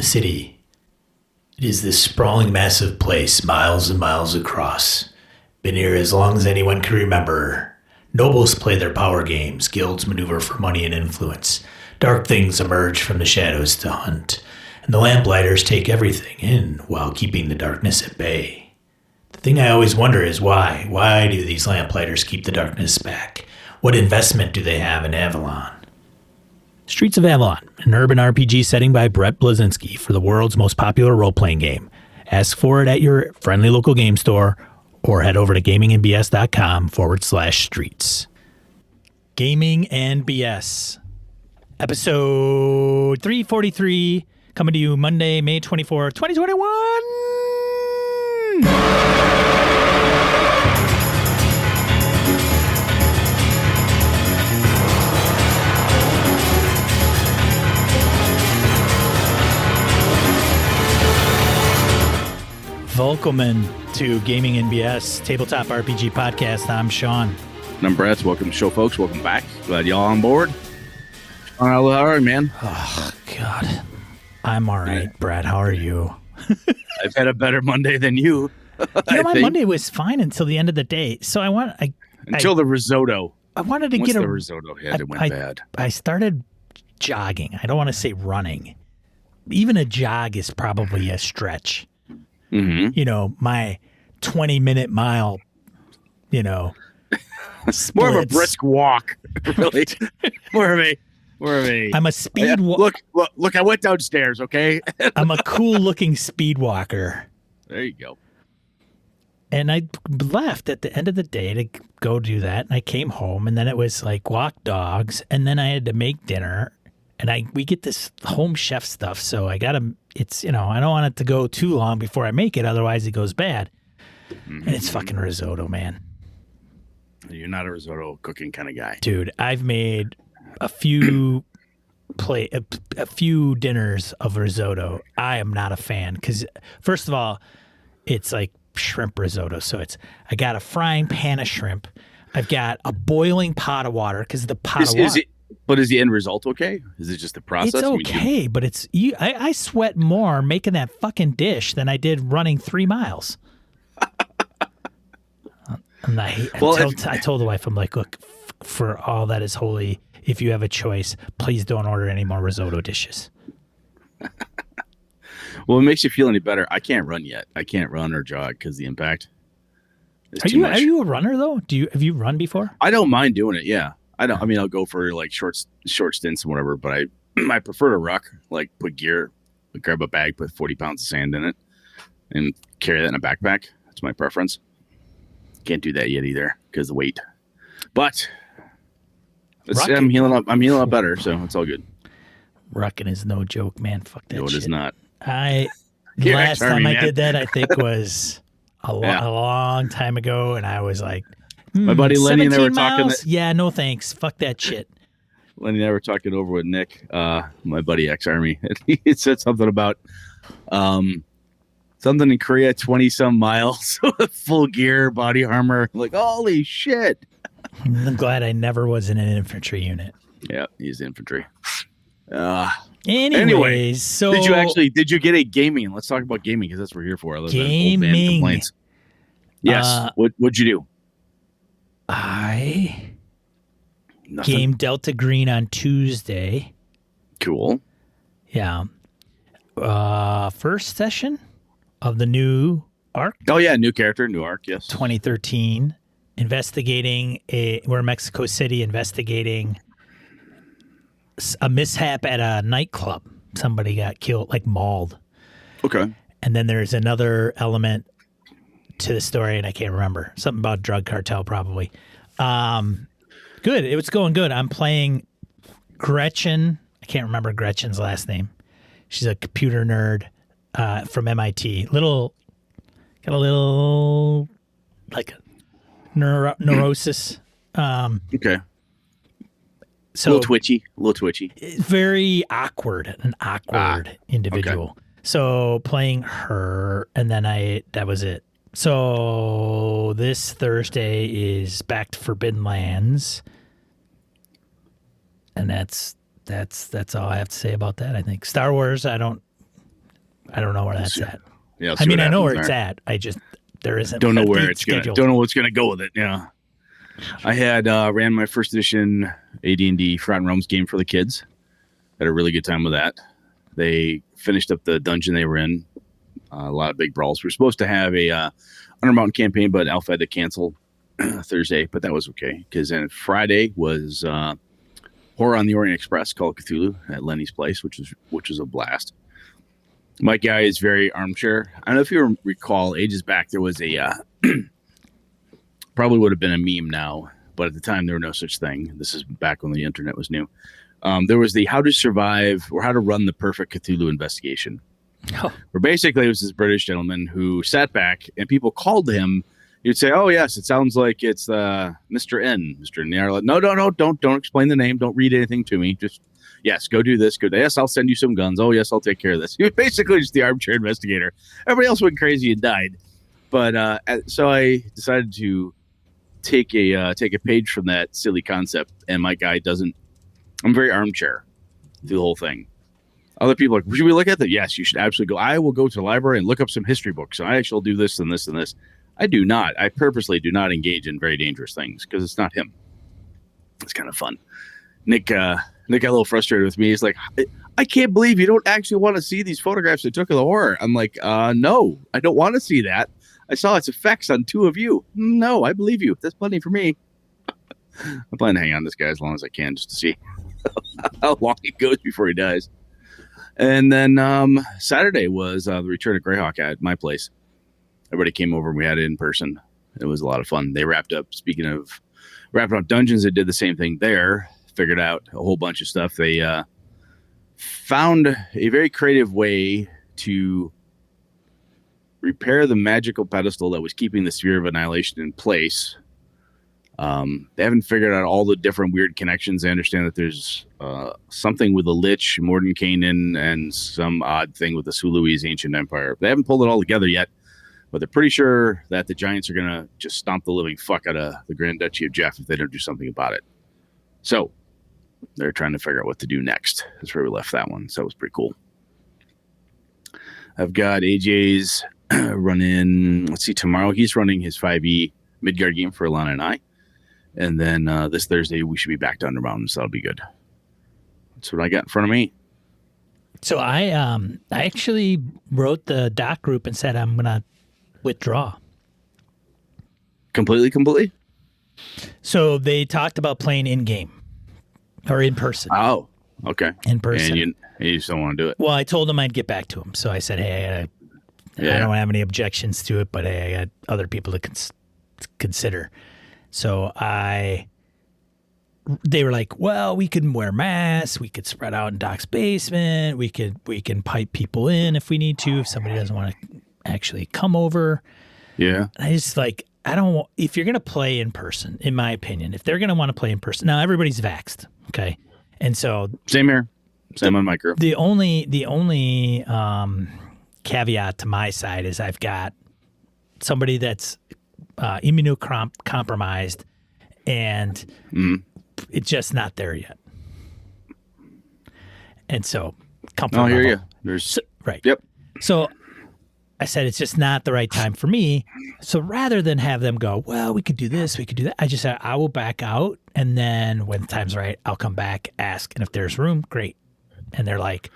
City. It is this sprawling, massive place, miles and miles across. Been here as long as anyone can remember. Nobles play their power games, guilds maneuver for money and influence. Dark things emerge from the shadows to hunt, and the lamplighters take everything in while keeping the darkness at bay. The thing I always wonder is why? Why do these lamplighters keep the darkness back? What investment do they have in Avalon? Streets of Avalon, an urban RPG setting by Brett Blazinski for the world's most popular role-playing game. Ask for it at your friendly local game store or head over to gamingandbs.com/streets. Gaming and BS. Episode 343, coming to you Monday, May 24th, 2021! Welcome to Gaming NBS Tabletop RPG Podcast. I'm Sean. And I'm Brett. Welcome to the show, folks. Welcome back. Glad y'all on board. All right, man. Oh, God. I'm all right, Brad. How are you? I've had a better Monday than you. My Monday was fine until the end of the day. So until the risotto. I wanted to Once get the risotto hit, it went bad. I started jogging. I don't want to say running. Even a jog is probably a stretch. Mm-hmm. You know, my 20-minute mile, More of a brisk walk, really. More of a. I'm a speed walker. Look, I went downstairs, okay? I'm a cool-looking speed walker. There you go. And I left at the end of the day to go do that. And I came home, and then it was like walk dogs, and then I had to make dinner. And we get this home chef stuff, so I don't want it to go too long before I make it, otherwise it goes bad. Mm-hmm. And it's fucking risotto, man. You're not a risotto cooking kind of guy. Dude, I've made a few dinners of risotto. I am not a fan because, first of all, it's like shrimp risotto. So I got a frying pan of shrimp. I've got a boiling pot of water because the pot of water. But is the end result okay? Is it just the process? It's okay, but I sweat more making that fucking dish than I did running 3 miles. I told the wife, I'm like, look, for all that is holy, if you have a choice, please don't order any more risotto dishes. Well, it makes you feel any better. I can't run yet. I can't run or jog because the impact is too much. Are you a runner though? Have you run before? I don't mind doing it. Yeah. I'll go for like short stints and whatever, but I prefer to ruck, like put gear, grab a bag, put 40 pounds of sand in it and carry that in a backpack. That's my preference. Can't do that yet either because of the weight, but I'm healing up. I'm healing up better. So it's all good. Rucking is no joke, man. Fuck that shit. No, it is not. Last time I did that, I think was a long time ago. And I was like, my buddy Lenny and I were talking. Yeah, no thanks. Fuck that shit. Lenny and I were talking over with Nick, my buddy ex-Army. And he said something about something in Korea, 20-some miles, full gear, body armor. I'm like, holy shit. I'm glad I never was in an infantry unit. Yeah, he's infantry. Anyways, so did you get a gaming? Let's talk about gaming because that's what we're here for. Gaming. Old man complaints. Yes. What'd you do? Game Delta Green on Tuesday. Cool. Yeah. First session of the new arc. Oh yeah, new character, new arc. Yes. 2013. We're in Mexico City investigating a mishap at a nightclub. Somebody got killed, like mauled. Okay. And then there's another element to the story, and I can't remember. Something about drug cartel, probably. Good. It was going good. I'm playing Gretchen. I can't remember Gretchen's last name. She's a computer nerd from MIT. Got a little like neurosis. Okay. So a little twitchy. Very awkward, an awkward individual. Okay. So playing her, and then that was it. So this Thursday is back to Forbidden Lands, and that's all I have to say about that. I think Star Wars. I don't I don't know where that's at. Yeah, I mean, I know where it's at. I just there isn't. Don't know a where date it's gonna. scheduled. Don't know what's gonna go with it. Yeah, I had ran my first edition AD&D Forgotten Realms game for the kids. Had a really good time with that. They finished up the dungeon they were in. A lot of big brawls. We were supposed to have a Undermountain campaign, but Alpha had to cancel Thursday. But that was okay because then Friday was Horror on the Orient Express, Call of Cthulhu at Lenny's place, which was a blast. My guy is very armchair. I don't know if you recall, ages back, there was a probably would have been a meme now, but at the time there were no such thing. This is back when the internet was new. There was the How to Survive or How to Run the Perfect Cthulhu Investigation. Oh. Where basically it was this British gentleman who sat back and people called him. You'd say, "Oh yes, it sounds like it's Mr. N." Mr. N. Like, no, don't explain the name. Don't read anything to me. Just yes, go do this. Go. Yes, I'll send you some guns. Oh yes, I'll take care of this. He was basically just the armchair investigator. Everybody else went crazy and died. But so I decided to take a page from that silly concept. And my guy doesn't. I'm very armchair through the whole thing. Other people are like, should we look at that? Yes, you should absolutely go. I will go to the library and look up some history books. And I shall do this and this and this. I do not. I purposely do not engage in very dangerous things because it's not him. It's kind of fun. Nick got a little frustrated with me. He's like, I can't believe you don't actually want to see these photographs I took of the horror. I'm like, no, I don't want to see that. I saw its effects on two of you. No, I believe you. That's plenty for me. I plan to hang on to this guy as long as I can just to see how long he goes before he dies. And then Saturday was the return of Greyhawk at my place. Everybody came over and we had it in person. It was a lot of fun. They wrapped up, speaking of wrapping up dungeons, they did the same thing there. Figured out a whole bunch of stuff. They found a very creative way to repair the magical pedestal that was keeping the Sphere of Annihilation in place. They haven't figured out all the different weird connections. They understand that there's something with the Lich, Mordenkainen, and some odd thing with the Sului's Ancient Empire. They haven't pulled it all together yet, but they're pretty sure that the Giants are going to just stomp the living fuck out of the Grand Duchy of Jeff if they don't do something about it. So they're trying to figure out what to do next. That's where we left that one. So it was pretty cool. I've got AJ's running, let's see, tomorrow he's running his 5e Midgard game for Alana and I. And then this Thursday, we should be back to Undermountain, so that'll be good. That's what I got in front of me. So I actually wrote the doc group and said I'm going to withdraw. Completely? So they talked about playing in-game or in person. Oh, okay. In person. And you just don't want to do it. Well, I told him I'd get back to him. So I said, hey, I don't have any objections to it, but hey, I got other people to consider. So they were like, well, we can wear masks. We could spread out in Doc's basement. We can pipe people in if we need to, if somebody doesn't want to actually come over. Yeah. And I just like, if you're going to play in person, in my opinion, if they're going to want to play in person, now everybody's vaxxed. Okay. And so same here. Same on micro. The only caveat to my side is I've got somebody that's immunocompromised and it's just not there yet. And so comfort I'll hear level. you. Right. Yep. So I said, it's just not the right time for me. So rather than have them go, well, we could do this, we could do that. I just said, I will back out. And then when the time's right, I'll come back, ask. And if there's room, great. And they're like,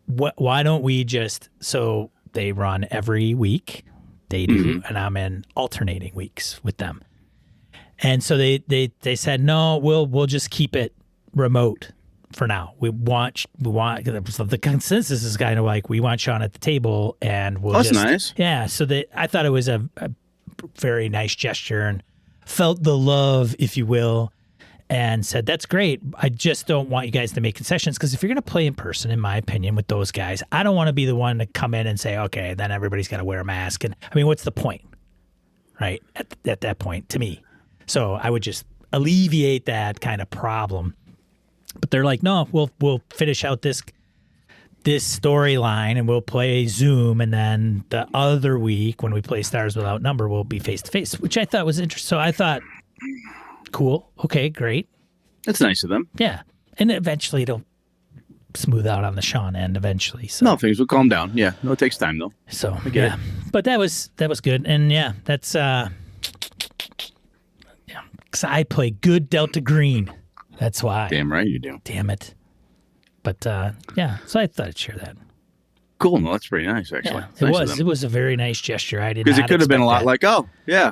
why don't we just, so they run every week. They do, and I'm in alternating weeks with them. And so they said, no, we'll just keep it remote for now. We want the consensus is kind of like, we want Sean at the table and we'll that's nice. Yeah. So I thought it was a very nice gesture and felt the love, if you will, and said, that's great. I just don't want you guys to make concessions because if you're going to play in person, in my opinion, with those guys, I don't want to be the one to come in and say, okay, then everybody's got to wear a mask. And I mean, what's the point, right, at that point to me? So I would just alleviate that kind of problem. But they're like, no, we'll finish out this storyline and we'll play Zoom. And then the other week when we play Stars Without Number, we'll be face-to-face, which I thought was interesting. So I thought, cool. Okay, great. That's nice of them. Yeah. And eventually it'll smooth out on the Sean end eventually. So. No, things will calm down. Yeah, no, it takes time though. So get yeah, it. but that was good, and yeah, that's yeah. Because I play good Delta Green. That's why. Damn right you do. Damn it. But yeah, so I thought I'd share that. Cool. No, that's pretty nice actually. Yeah, it was a very nice gesture. I did because not it could have been a lot expect like, oh yeah,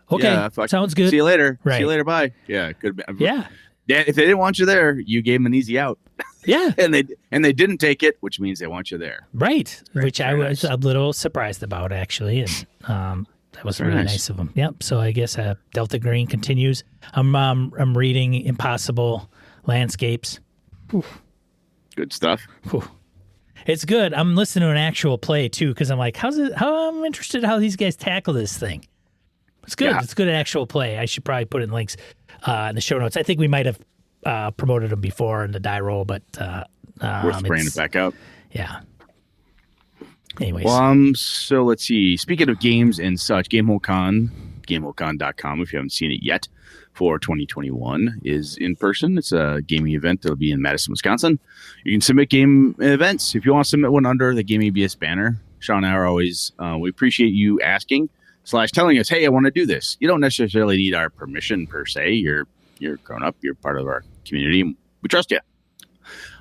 that. yeah, Okay, sounds good. See you later. Right. See you later. Bye. Yeah, it could have been. Yeah, Yeah, if they didn't want you there, you gave them an easy out, yeah, and they didn't take it, which means they want you there. right. Which I very was nice. a little surprised about actually, and that was Very really nice. nice of them. Yep. So I guess Delta Green continues. I'm reading Impossible Landscapes. Good stuff. Whew. It's good. I'm listening to an actual play too because I'm like, how I'm interested how these guys tackle this thing. It's good. Yeah. It's good actual play. I should probably put in links in the show notes. I think we might have promoted them before in the die roll, but Worth spraying it back out. Yeah. Anyways, So let's see. Speaking of games and such, GameholeCon, GameholeCon.com, if you haven't seen it yet, for 2021 is in person. It's a gaming event that'll be in Madison, Wisconsin. You can submit game events if you want to submit one under the Gaming BS banner. Sean and I are always, we appreciate you asking / telling us, hey, I want to do this. You don't necessarily need our permission per se. You're grown up. You're part of our community. We trust you.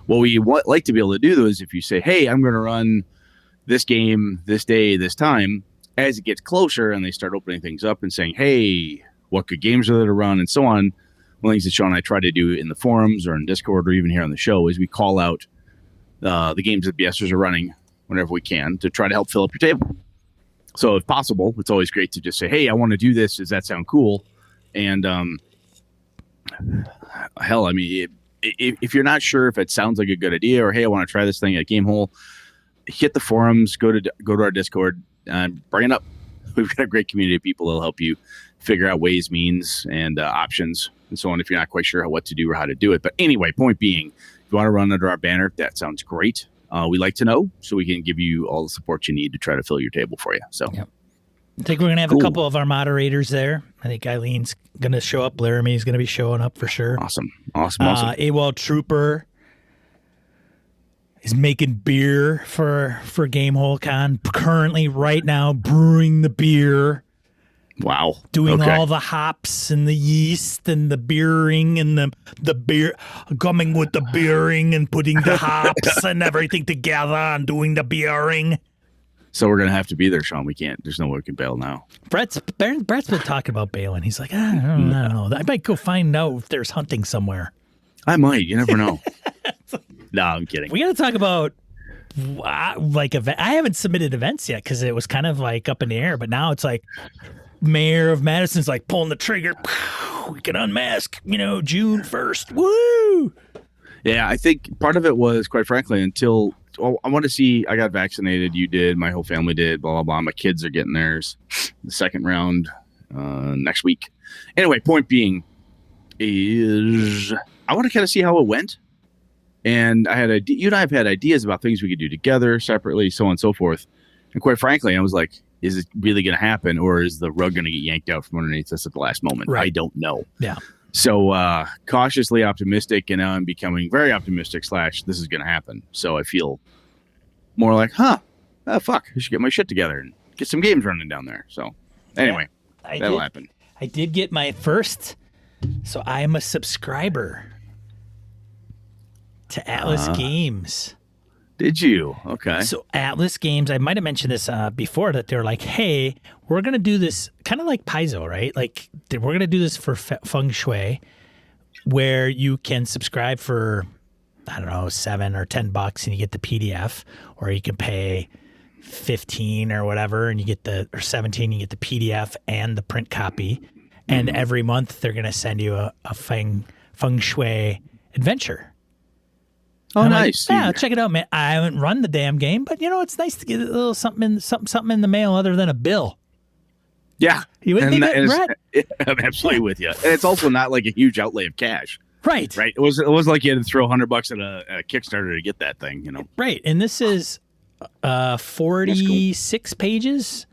What we like to be able to do, though, is if you say, hey, I'm going to run this game this day, this time, as it gets closer and they start opening things up and saying, hey, what good games are there to run and so on. One of the things that Sean and I try to do in the forums or in Discord or even here on the show is we call out the games that BSers are running whenever we can to try to help fill up your table. So if possible, it's always great to just say, hey, I want to do this. Does that sound cool? And hell, I mean, if you're not sure if it sounds like a good idea or, hey, I want to try this thing at Gamehole, hit the forums, go to our Discord, and bring it up. We've got a great community of people that'll help you figure out ways, means, and options, and so on if you're not quite sure what to do or how to do it. But anyway, point being, if you want to run under our banner, that sounds great. We like to know so we can give you all the support you need to try to fill your table for you. So Yep. I think we're going to have Cool. a couple of our moderators there. I think Eileen's going to show up. Laramie's going to be showing up for sure. awesome. AWOL Trooper is making beer for Gamehole Con. Currently, right now, brewing the beer, Wow. doing Okay. all the hops and the yeast and the beering and the beer, coming with the beering and putting the hops and everything together and doing the beering. So we're gonna have to be there, Sean. We can't. There's no way we can bail now. Brett's been talking about bailing. He's like, I don't know. I might go find out if there's hunting somewhere. I might. You never know. No, I'm kidding. We got to talk about like event. I haven't submitted events yet because it was kind of like up in the air. But now it's like Mayor of Madison's like pulling the trigger. We can unmask, June 1st. Woo! Yeah, I think part of it was, quite frankly, until I want to see. I got vaccinated. You did. My whole family did. Blah blah blah. My kids are getting theirs. The second round next week. Anyway, point being is I want to kind of see how it went. And you and I have had ideas about things we could do together, separately, so on and so forth. And quite frankly, I was like, is it really going to happen, or is the rug going to get yanked out from underneath us at the last moment? Right. I don't know. Yeah. So cautiously optimistic, and now I'm becoming very optimistic / this is going to happen. So I feel more like, fuck, I should get my shit together and get some games running down there. So anyway, that'll happen. I did get my first, so I am a subscriber to Atlas Games. Did you? Okay. So Atlas Games, I might have mentioned this before, that they're like, hey, we're going to do this kind of like Paizo, right? Like we're going to do this for Feng Shui, where you can subscribe for, I don't know, $7 or $10 and you get the PDF, or you can pay 15 or whatever and you get or 17, you get the PDF and the print copy. And every month they're going to send you a Feng Shui adventure. Oh, I'm nice. Like, yeah, check it out, man. I haven't run the damn game, but it's nice to get a little something in the mail other than a bill. Yeah. You would think that, right? I'm absolutely with you. And it's also not like a huge outlay of cash. Right. Right. It was like you had to throw $100 at a Kickstarter to get that thing, Right. And this is 46 pages.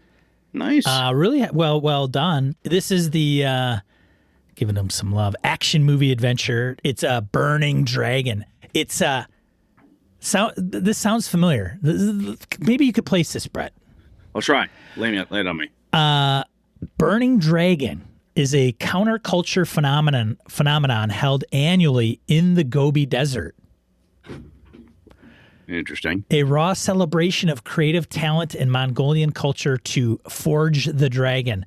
Nice. Really well done. This is the giving them some love action movie adventure. It's a Burning Dragon. It's This sounds familiar. Maybe you could place this, Brett. I'll try. Lay it on me. Burning Dragon is a counterculture phenomenon held annually in the Gobi Desert. Interesting. A raw celebration of creative talent and Mongolian culture to forge the dragon,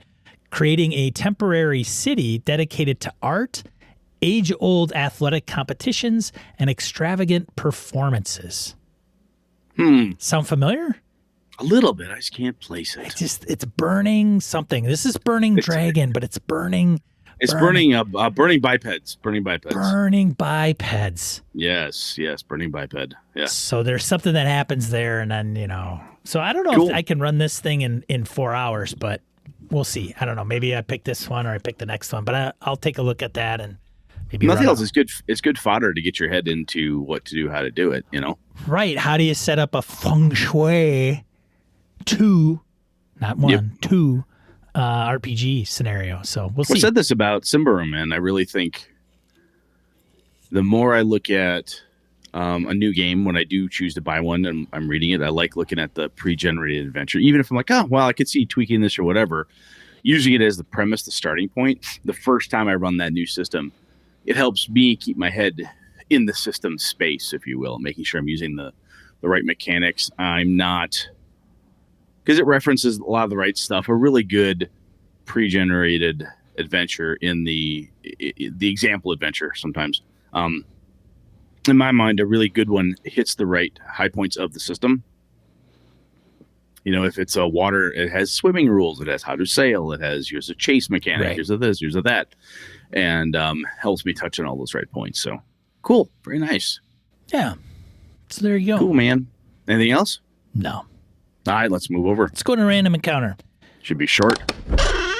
creating a temporary city dedicated to art, age-old athletic competitions, and extravagant performances. Sound familiar? A little bit. I just can't place it. It's burning something. This is Burning Dragon, but it's burning. It's burning bipeds. Burning bipeds. Burning bipeds. Yes, burning biped. Yeah. So there's something that happens there, and then, So I don't know if I can run this thing in 4 hours, but we'll see. I don't know. Maybe I pick this one or I pick the next one, but I'll take a look at that and maybe nothing else is good. It's good fodder to get your head into what to do, how to do it. Right. How do you set up a feng shui 2, not 1, 2 RPG scenario? So we'll see. I said this about Symbaroum, man. I really think the more I look at a new game, when I do choose to buy one and I'm reading it, I like looking at the pre-generated adventure. Even if I'm like, oh, well, I could see tweaking this or whatever, using it as the premise, the starting point. The first time I run that new system, it helps me keep my head in the system space, if you will, making sure I'm using the right mechanics. I'm not, because it references a lot of the right stuff. A really good pre-generated adventure in the example adventure sometimes. In my mind, a really good one hits the right high points of the system. If it's a water, it has swimming rules. It has how to sail. It has here's a chase mechanic. Right. Here's a this. Here's a that, and helps me touch on all those right points. So cool, very nice. Yeah. So there you go. Cool, man. Anything else? No. All right, let's move over. Let's go to Random Encounter. Should be short.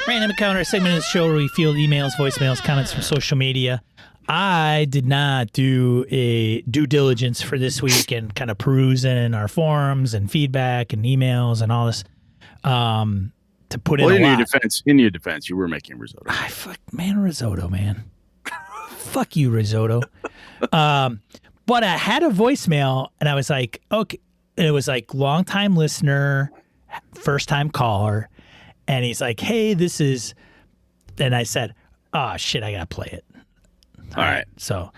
Random Encounter, a segment of the show where we field emails, voicemails, comments from social media. I did not do a due diligence for this week and kind of perusing our forums and feedback and emails and all this to put in a lot. In your defense, you were making risotto. Risotto, man. Fuck you, risotto. But I had a voicemail and I was like, okay. And it was like long-time listener, first-time caller. And he's like, hey, this is... And I said, oh, shit, I got to play it. All right. So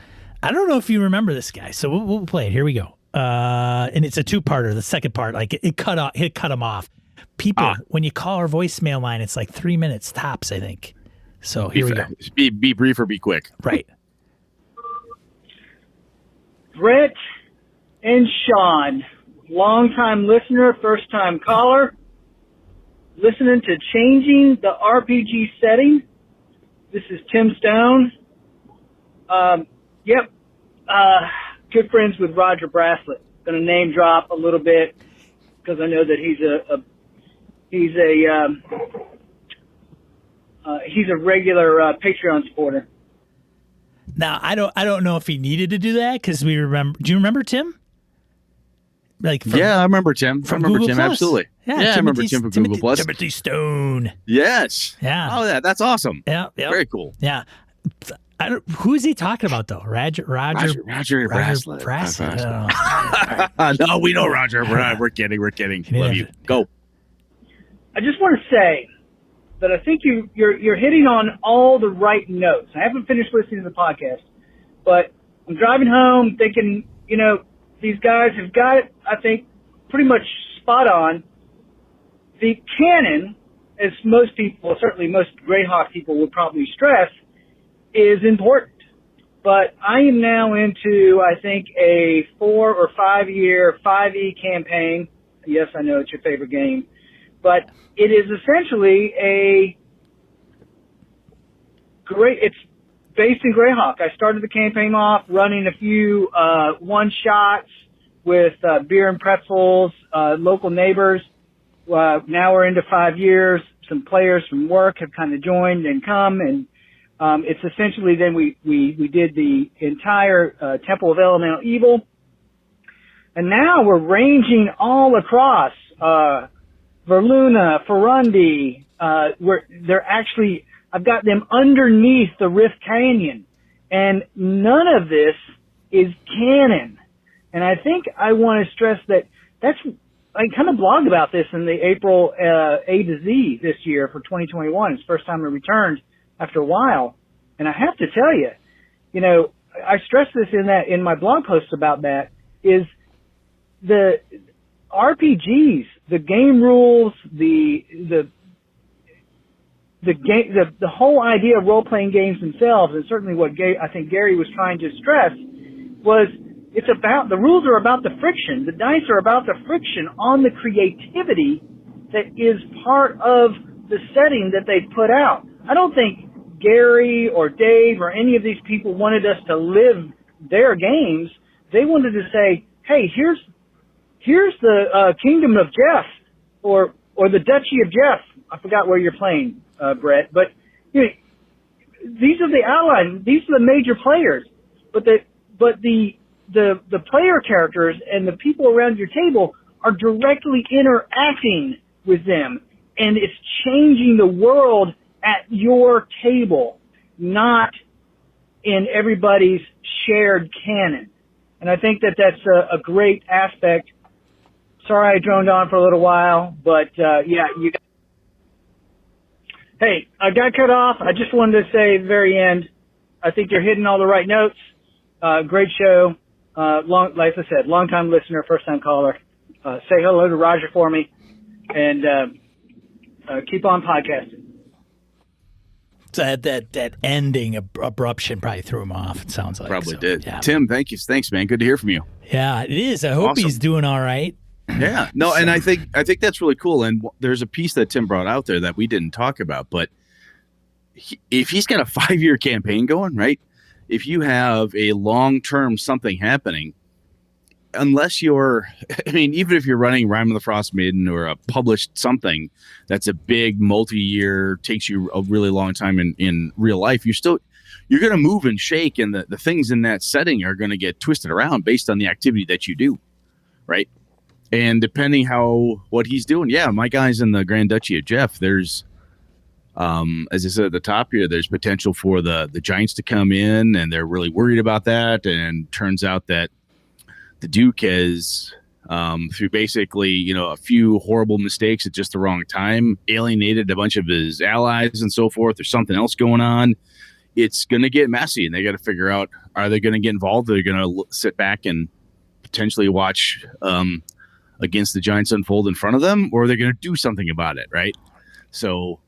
I don't know if you remember this guy. So we'll play it. Here we go. And it's a two-parter. The second part, like it cut him off. People, when you call our voicemail line, it's like 3 minutes tops, I think. So here we go. Be brief or be quick. Right. Brett and Sean, long-time listener, first-time caller, listening to Changing the RPG Setting. This is Tim Stone. Good friends with Roger Braslett. Going to name drop a little bit because I know that he's a regular Patreon supporter. Now I don't know if he needed to do that because we remember. Do you remember Tim? I remember Tim. Absolutely. Yeah, I remember Tim from Google Plus. Timothy Stone. Yes. Yeah. Oh, that's awesome. Yeah. Very cool. Yeah. Who is he talking about though? Roger Braslett. Braslett. No, we know Roger. We're kidding. Love you. Go. I just want to say that I think you're hitting on all the right notes. I haven't finished listening to the podcast, but I'm driving home thinking, these guys have got it, I think, pretty much spot on. The canon, as most people, certainly most Greyhawk people would probably stress, is important. But I am now into, I think, a 4 or 5 year 5e campaign. Yes, I know it's your favorite game. But it is essentially it's based in Greyhawk. I started the campaign off running a few one-shots with beer and pretzels, local neighbors. Now we're into 5 years. Some players from work have kind of joined and come, and it's essentially then we did the entire Temple of Elemental Evil. And now we're ranging all across Verluna, Farundi. I've got them underneath the Rift Canyon, and none of this is canon. And I think I want to stress that I kind of blogged about this in the April A to Z this year for 2021. It's the first time I returned after a while. And I have to tell you, I stress this in my blog posts about that, is the RPGs, the game rules, the whole idea of role-playing games themselves, and certainly what I think Gary was trying to stress, was the rules are about the friction. The dice are about the friction on the creativity that is part of the setting that they put out. I don't think Gary or Dave or any of these people wanted us to live their games. They wanted to say, hey, here's the Kingdom of Jeff or the Duchy of Jeff. I forgot where you're playing, Brett, but these are the allies. These are the major players, but the player characters and the people around your table are directly interacting with them, and it's changing the world at your table, not in everybody's shared canon. And I think that that's a great aspect. Sorry I droned on for a little while, but hey, I got cut off. I just wanted to say at the very end, I think you're hitting all the right notes. Great show. Like I said, long-time listener, first-time caller. Say hello to Roger for me, and keep on podcasting. So that ending abruption probably threw him off. It sounds like Probably did. Yeah. Tim, thanks, man. Good to hear from you. Yeah, it is. I hope he's doing all right. Yeah, no, and I think that's really cool. And there's a piece that Tim brought out there that we didn't talk about, but if he's got a 5-year campaign going, right? If you have a long-term something happening, unless even if you're running Rime of the Frost Maiden or a published something that's a big multi-year, takes you a really long time in real life, you're going to move and shake, and the things in that setting are going to get twisted around based on the activity that you do, right? And depending what he's doing, my guy's in the Grand Duchy of Jeff. There's, as I said at the top here, there's potential for the Giants to come in, and they're really worried about that. And turns out that the Duke has, through basically, a few horrible mistakes at just the wrong time, alienated a bunch of his allies and so forth. There's something else going on. It's going to get messy, and they got to figure out, are they going to get involved? Are they going to sit back and potentially watch against the Giants unfold in front of them, or are they going to do something about it, right? So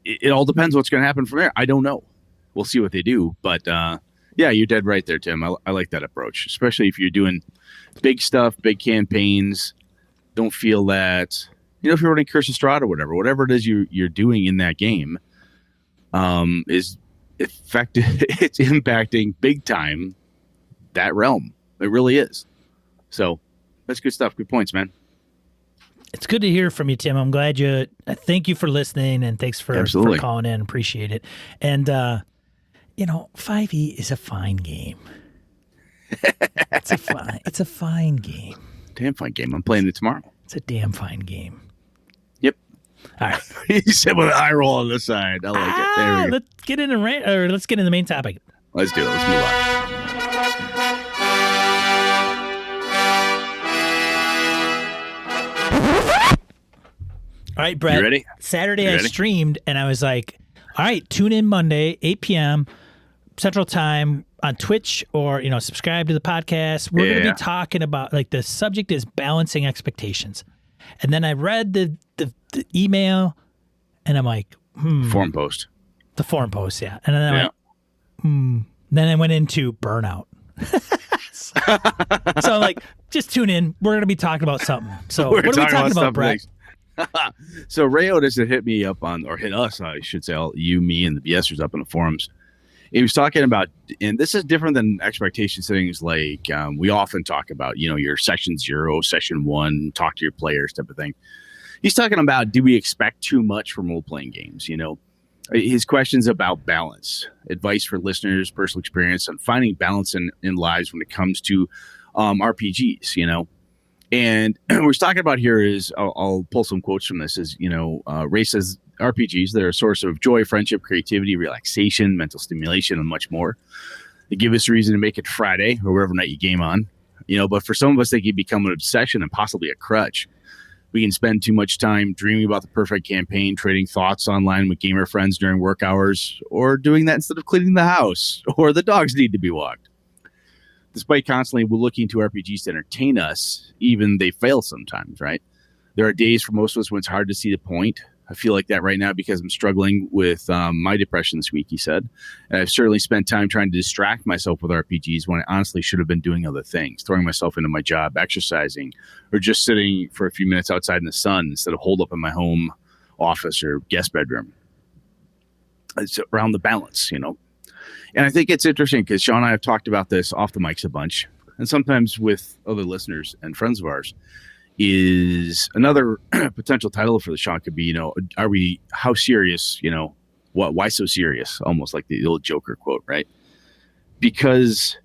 it all depends what's going to happen from there. I don't know. We'll see what they do. But, you're dead right there, Tim. I like that approach, especially if you're doing big stuff, big campaigns. Don't feel that, if you're running Curse of Strahd or whatever it is you're doing in that game is effective. It's impacting big time that realm. It really is. So that's good stuff. Good points, man. It's good to hear from you, Tim. I'm glad thank you for listening, and thanks for calling in. Appreciate it. And, 5e is a fine game. It's a fine game. Damn fine game. I'm playing it tomorrow. It's a damn fine game. Yep. All right. You said with an eye roll on the side. I like it. There we go. Let's get into the main topic. Let's do it. Let's move on. All right, Brett. You ready? Saturday I streamed, and I was like, all right, tune in Monday, 8 p.m. Central Time on Twitch, or, subscribe to the podcast. We're going to be talking about, the subject is balancing expectations. And then I read the email, and I'm like, Forum post. The forum post, yeah. And then I went, Then I went into burnout. So I'm like, just tune in. We're going to be talking about something. So what are we talking about, Brett? So Ray Otis had hit me up on, or hit us, I should say, you, me, and the BSers up in the forums. He was talking about, and this is different than expectation settings like we often talk about, your session 0, session 1, talk to your players type of thing. He's talking about, do we expect too much from role-playing games? His questions about balance, advice for listeners, personal experience, and finding balance in lives when it comes to RPGs, And what we're talking about here is, I'll pull some quotes from this, is, Ray says, RPGs, they're a source of joy, friendship, creativity, relaxation, mental stimulation, and much more. They give us a reason to make it Friday or whatever night you game on. But for some of us, they can become an obsession and possibly a crutch. We can spend too much time dreaming about the perfect campaign, trading thoughts online with gamer friends during work hours, or doing that instead of cleaning the house, or the dogs need to be walked. Despite constantly looking to RPGs to entertain us, even they fail sometimes, right? There are days for most of us when it's hard to see the point. I feel like that right now because I'm struggling with my depression this week, he said. And I've certainly spent time trying to distract myself with RPGs when I honestly should have been doing other things, throwing myself into my job, exercising, or just sitting for a few minutes outside in the sun instead of holed up in my home office or guest bedroom. It's around the balance, And I think it's interesting because Sean and I have talked about this off the mics a bunch, and sometimes with other listeners and friends of ours. Is another potential title for the show could be, how serious, why so serious? Almost like the old Joker quote, right? Because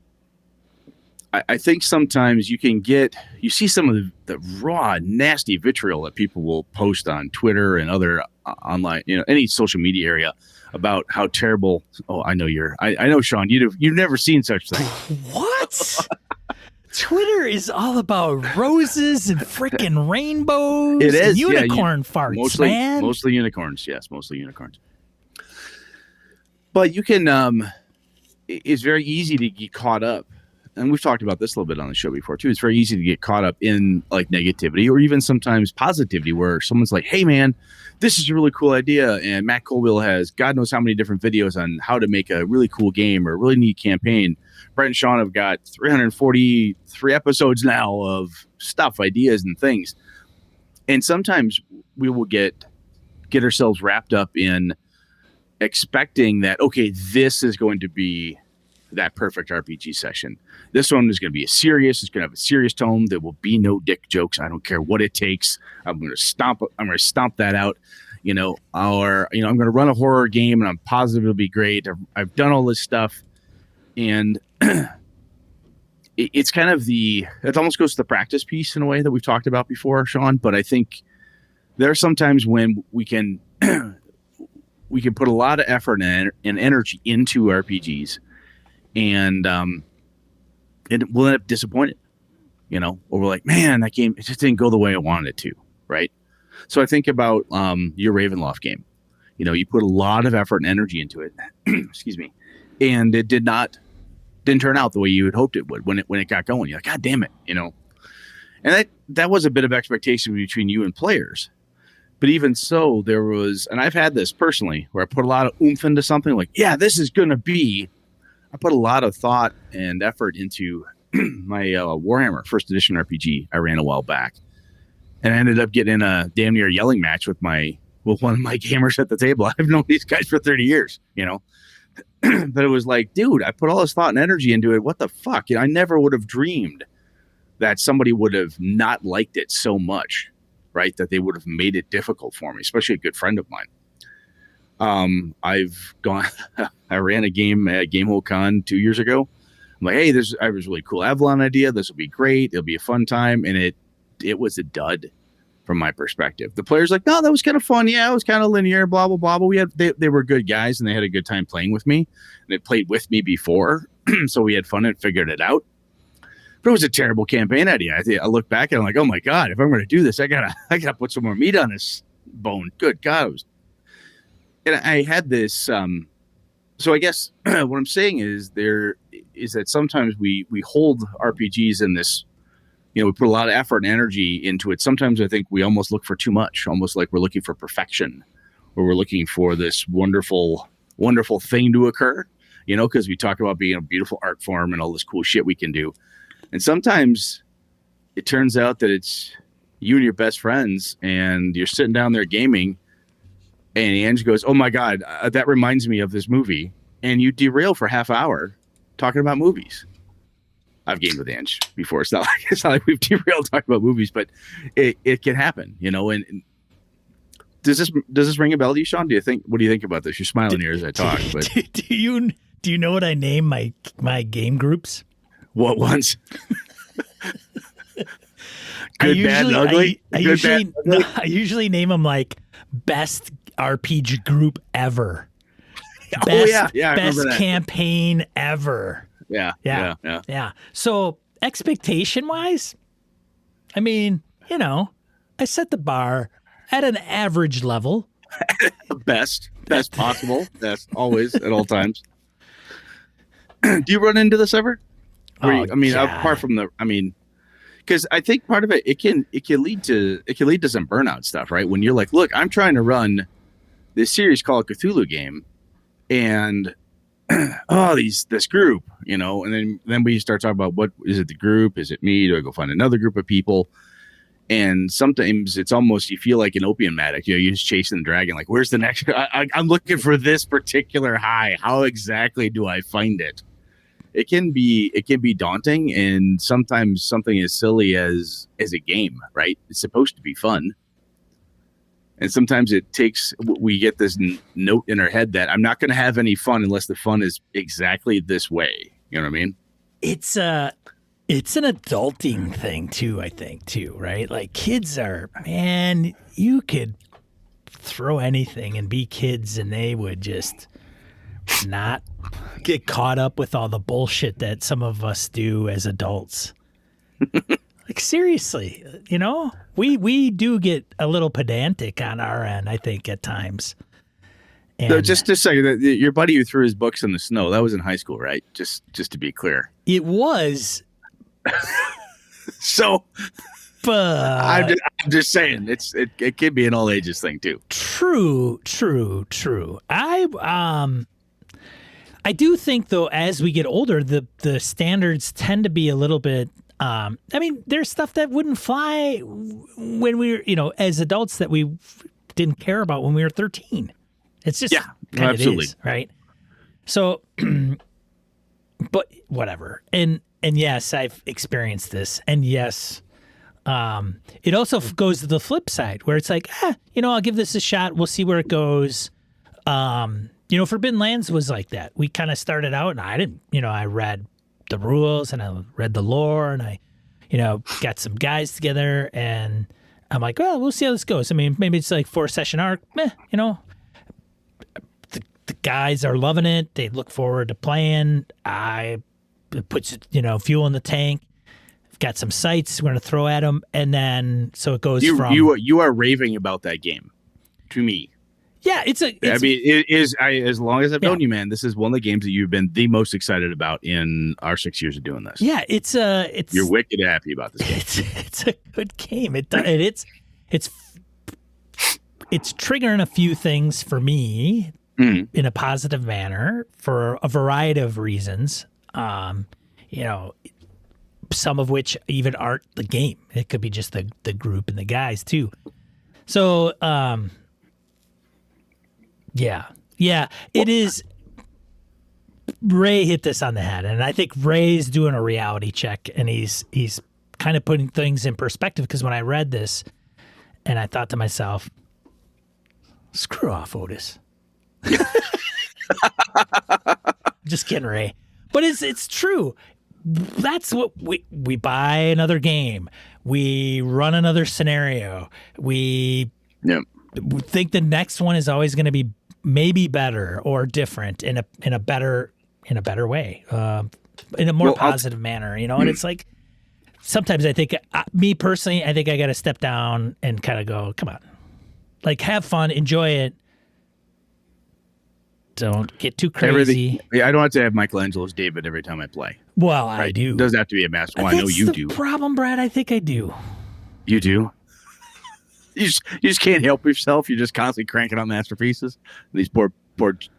I think sometimes you see some of the raw, nasty vitriol that people will post on Twitter and other online, any social media area about how terrible. Oh, I know I know, Sean, you've never seen such thing. What? Twitter is all about roses and freaking rainbows. It is and unicorn farts, man. Mostly unicorns. Yes, mostly unicorns. But you can. It's very easy to get caught up, and we've talked about this a little bit on the show before too. It's very easy to get caught up in like negativity or even sometimes positivity, where someone's like, "Hey, man, this is a really cool idea," and Matt Colville has God knows how many different videos on how to make a really cool game or a really neat campaign. Brett and Sean have got 343 episodes now of stuff, ideas, and things. And sometimes we will get ourselves wrapped up in expecting that, okay, this is going to be that perfect RPG session. This one is going to be it's going to have a serious tone. There will be no dick jokes. I don't care what it takes. I'm going to stomp that out. I'm going to run a horror game and I'm positive it'll be great. I've done all this stuff. And it's kind of it almost goes to the practice piece in a way that we've talked about before, Sean. But I think there are some times when we can put a lot of effort and energy into RPGs, and we'll end up disappointed, or we're like, man, that game, it just didn't go the way I wanted it to, right? So I think about your Ravenloft game. You put a lot of effort and energy into it. Excuse me. And it didn't turn out the way you had hoped it would when it got going. You're like, God damn it, And that was a bit of expectation between you and players. But even so, there was, and I've had this personally, where I put a lot of oomph into something like, yeah, this is going to be. I put a lot of thought and effort into my Warhammer First Edition RPG I ran a while back. And I ended up getting in a damn near yelling match with one of my gamers at the table. I've known these guys for 30 years, But it was like, dude, I put all this thought and energy into it. What the fuck? I never would have dreamed that somebody would have not liked it so much, right? That they would have made it difficult for me, especially a good friend of mine. I ran a game at Gamehole Con 2 years ago. I'm like, hey, I was really cool Avalon idea. This will be great. It'll be a fun time. And it was a dud from my perspective. The players like, no, that was kind of fun. Yeah, it was kind of linear, blah, blah, blah. But they were good guys and they had a good time playing with me. And they played with me before. So we had fun and figured it out. But it was a terrible campaign idea. I look back and I'm like, oh my God, if I'm going to do this, I gotta put some more meat on this bone. Good God. And I had this, so I guess what I'm saying is that sometimes we hold RPGs in this, we put a lot of effort and energy into it. Sometimes I think we almost look for too much, almost like we're looking for perfection, or we're looking for this wonderful, wonderful thing to occur, because we talk about being a beautiful art form and all this cool shit we can do. And sometimes it turns out that it's you and your best friends and you're sitting down there gaming and Ange goes, oh my God, that reminds me of this movie. And you derail for half hour talking about movies. I've gamed with Ange before. It's not like we've derailed talking about movies, but it can happen, and does this ring a bell to you, Sean? What do you think about this? You're smiling here as I talk, but do you know what I name my game groups? What ones? Good, bad, and ugly? I usually name them like best RPG group ever. Best campaign ever. Yeah. So expectation wise, I mean, I set the bar at an average level. Best possible. That's always at all times. Do you run into this ever? God. Apart from because I think part of it can lead to some burnout stuff, right? When you're like, look, I'm trying to run this series called Cthulhu game, and this group, and then we start talking about, what is it, the group? Is it me? Do I go find another group of people? And sometimes it's almost, you feel like an opium addict. You're just chasing the dragon. Like, where's the next? I'm looking for this particular high. How exactly do I find it? It can be daunting, and sometimes something as silly as a game, right? It's supposed to be fun, and sometimes we get this note in our head that I'm not going to have any fun unless the fun is exactly this way. You know what I mean? It's an adulting thing too, I think, right? Like, kids are, man, you could throw anything and be kids and they would just not get caught up with all the bullshit that some of us do as adults. Like, seriously, we do get a little pedantic on our end, I think, at times. And so just a second, your buddy who threw his books in the snow, that was in high school, right? Just to be clear. It was. So, but I'm just saying, it can be an all ages thing too. True. I do think, though, as we get older, the standards tend to be a little bit. There's stuff that wouldn't fly when we were, as adults, that we didn't care about when we were 13. It's just kind of is, right? So, but whatever. And yes, I've experienced this. And yes, it also goes to the flip side where it's like, I'll give this a shot. We'll see where it goes. Forbidden Lands was like that. We kind of started out, and I didn't, I read the rules and I read the lore, and I, got some guys together, and I'm like, well, we'll see how this goes. I mean, maybe it's like 4-session arc, the guys are loving it. They look forward to playing. It puts, fuel in the tank. I've got some sights we're going to throw at them. And then, so it goes you are raving about that game to me. Yeah, as long as I've known you, man, this is one of the games that you've been the most excited about in our 6 years of doing this. Yeah, you're wicked happy about this game. It's a good game. It's triggering a few things for me in a positive manner for a variety of reasons. Some of which even aren't the game. It could be just the group and the guys too. So, yeah, it is. Ray hit this on the head, and I think Ray's doing a reality check, and he's kind of putting things in perspective, because when I read this, and I thought to myself, screw off, Otis. Just kidding, Ray. But it's true. That's what we buy another game. We run another scenario. We think the next one is always going to be maybe better or different in a better way, in a more positive manner, and it's like, sometimes I think, me personally, I think I got to step down and kind of go, come on, like, have fun, enjoy it. Don't get too crazy. I don't have to have Michelangelo's David every time I play. Well, I do. It doesn't have to be a master. Well, I know you do. That's the problem, Brad. I think I do. You do? You just can't help yourself. You're just constantly cranking out masterpieces. These poor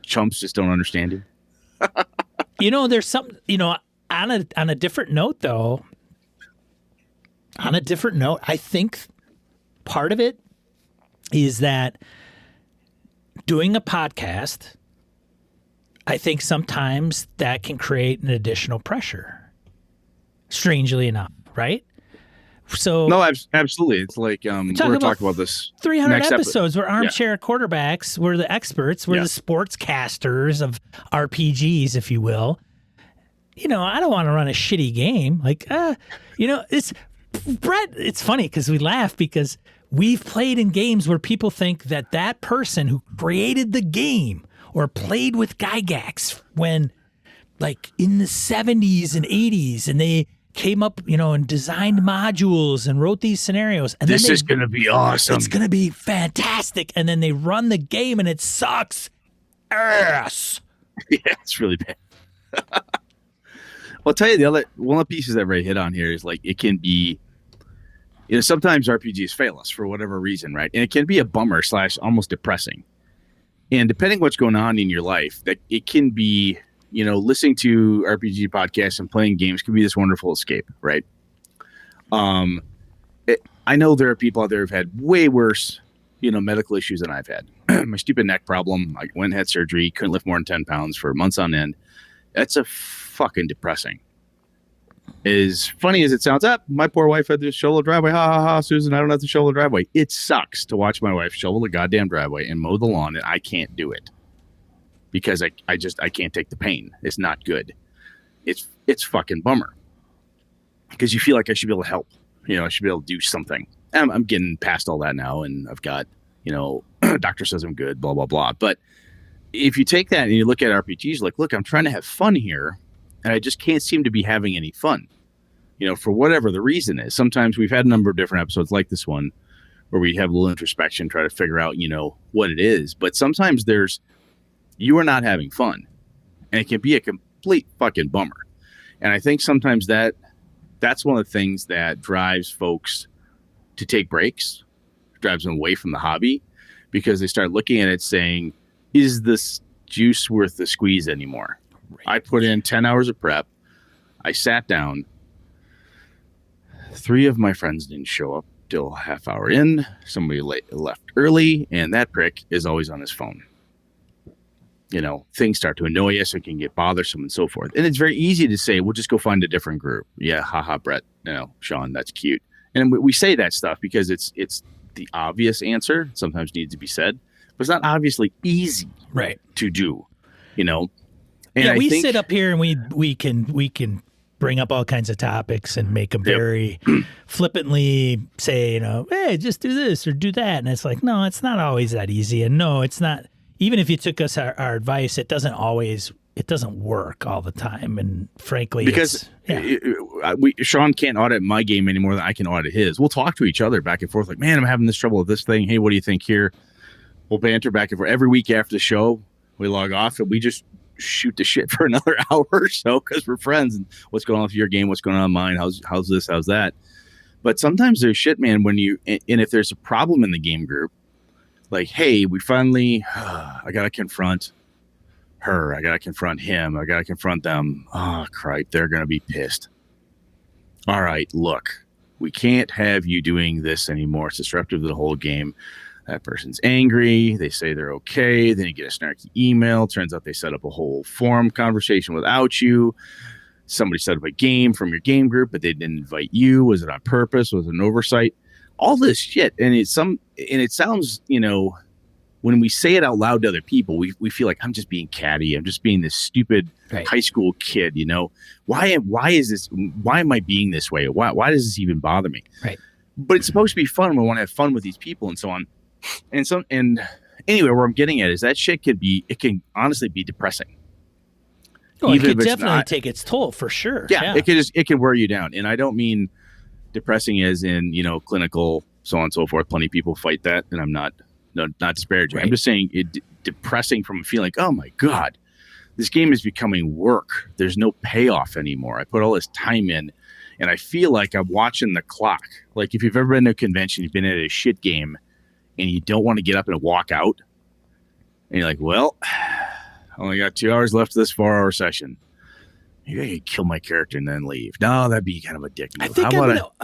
chumps just don't understand you. There's some, on a different note, though. On a different note, I think part of it is that doing a podcast, I think sometimes that can create an additional pressure. Strangely enough, right? So no, absolutely. It's like we're talking about this 300 episodes. We're armchair quarterbacks. We're the experts. We're the sportscasters of RPGs, if you will. I don't want to run a shitty game. Like, it's Brett. It's funny because we laugh because we've played in games where people think that person who created the game or played with Gygax when like in the 70s and 80s, and they came up, and designed modules and wrote these scenarios. And This is going to be awesome. It's going to be fantastic. And then they run the game and it sucks ass. Yeah, it's really bad. Well, I'll tell you one of the pieces that Ray hit on here is like it can be, sometimes RPGs fail us for whatever reason, right? And it can be a bummer / almost depressing. And depending what's going on in your life, that it can be, listening to RPG podcasts and playing games can be this wonderful escape, right? I know there are people out there who've had way worse, medical issues than I've had. My stupid neck problem. I went and had surgery, couldn't lift more than 10 pounds for months on end. That's a fucking depressing. As funny as it sounds, my poor wife had to shovel the driveway. Ha ha ha, Susan, I don't have to shovel the driveway. It sucks to watch my wife shovel the goddamn driveway and mow the lawn, and I can't do it because I can't take the pain. It's not good. It's fucking bummer because you feel like I should be able to help. I should be able to do something. I'm getting past all that now, and I've got, doctor says I'm good, blah, blah, blah. But if you take that and you look at RPGs, like, look, I'm trying to have fun here, and I just can't seem to be having any fun, for whatever the reason is. Sometimes we've had a number of different episodes like this one where we have a little introspection, try to figure out, what it is. But sometimes you are not having fun, and it can be a complete fucking bummer. And I think sometimes that's one of the things that drives folks to take breaks, drives them away from the hobby, because they start looking at it saying, is this juice worth the squeeze anymore? Right. I put in 10 hours of prep. I sat down. 3 of my friends didn't show up till a half hour in. Somebody left early, and that prick is always on his phone. Things start to annoy us. It can get bothersome and so forth. And it's very easy to say, we'll just go find a different group. Yeah, haha, Brett. Sean, that's cute. And we say that stuff because it's the obvious answer. Sometimes needs to be said, but it's not obviously easy to do, And we sit up here and we can bring up all kinds of topics and make them very flippantly say, hey, just do this or do that. And it's like, no, it's not always that easy. And no, it's not. Even if you took us our advice, it doesn't work all the time. And frankly, because Sean can't audit my game any more than I can audit his. We'll talk to each other back and forth like, man, I'm having this trouble with this thing. Hey, what do you think here? We'll banter back and forth. Every week after the show, we log off and we just shoot the shit for another hour or so because we're friends. And what's going on with your game? What's going on in mine? How's this? How's that? But sometimes there's shit, man, and if there's a problem in the game group, like, hey, we finally, I got to confront her. I got to confront him. I got to confront them. Oh, cripe. They're going to be pissed. All right, look, we can't have you doing this anymore. It's disruptive to the whole game. That person's angry. They say they're okay. Then you get a snarky email. Turns out they set up a whole forum conversation without you. Somebody set up a game from your game group, but they didn't invite you. Was it on purpose? Was it an oversight? All this shit. And it sounds, when we say it out loud to other people, we feel like I'm just being catty. I'm just being this stupid high school kid, Why is this? Why am I being this way? Why does this even bother me? Right. But it's supposed to be fun. We want to have fun with these people and so on. And anyway, where I'm getting at is that shit it can honestly be depressing. Oh, it could definitely take its toll for sure. Yeah. It can wear you down. And I don't mean depressing as in, clinical, so on and so forth. Plenty of people fight that, and I'm not disparaging. Right. I'm just saying depressing from a feeling like, oh my God, this game is becoming work. There's no payoff anymore. I put all this time in, and I feel like I'm watching the clock. Like if you've ever been to a convention, you've been at a shit game, and you don't want to get up and walk out, and you're like, well, I only got 2 hours left of this 4-hour session. Maybe I could kill my character and then leave. No, that'd be kind of a dick move. I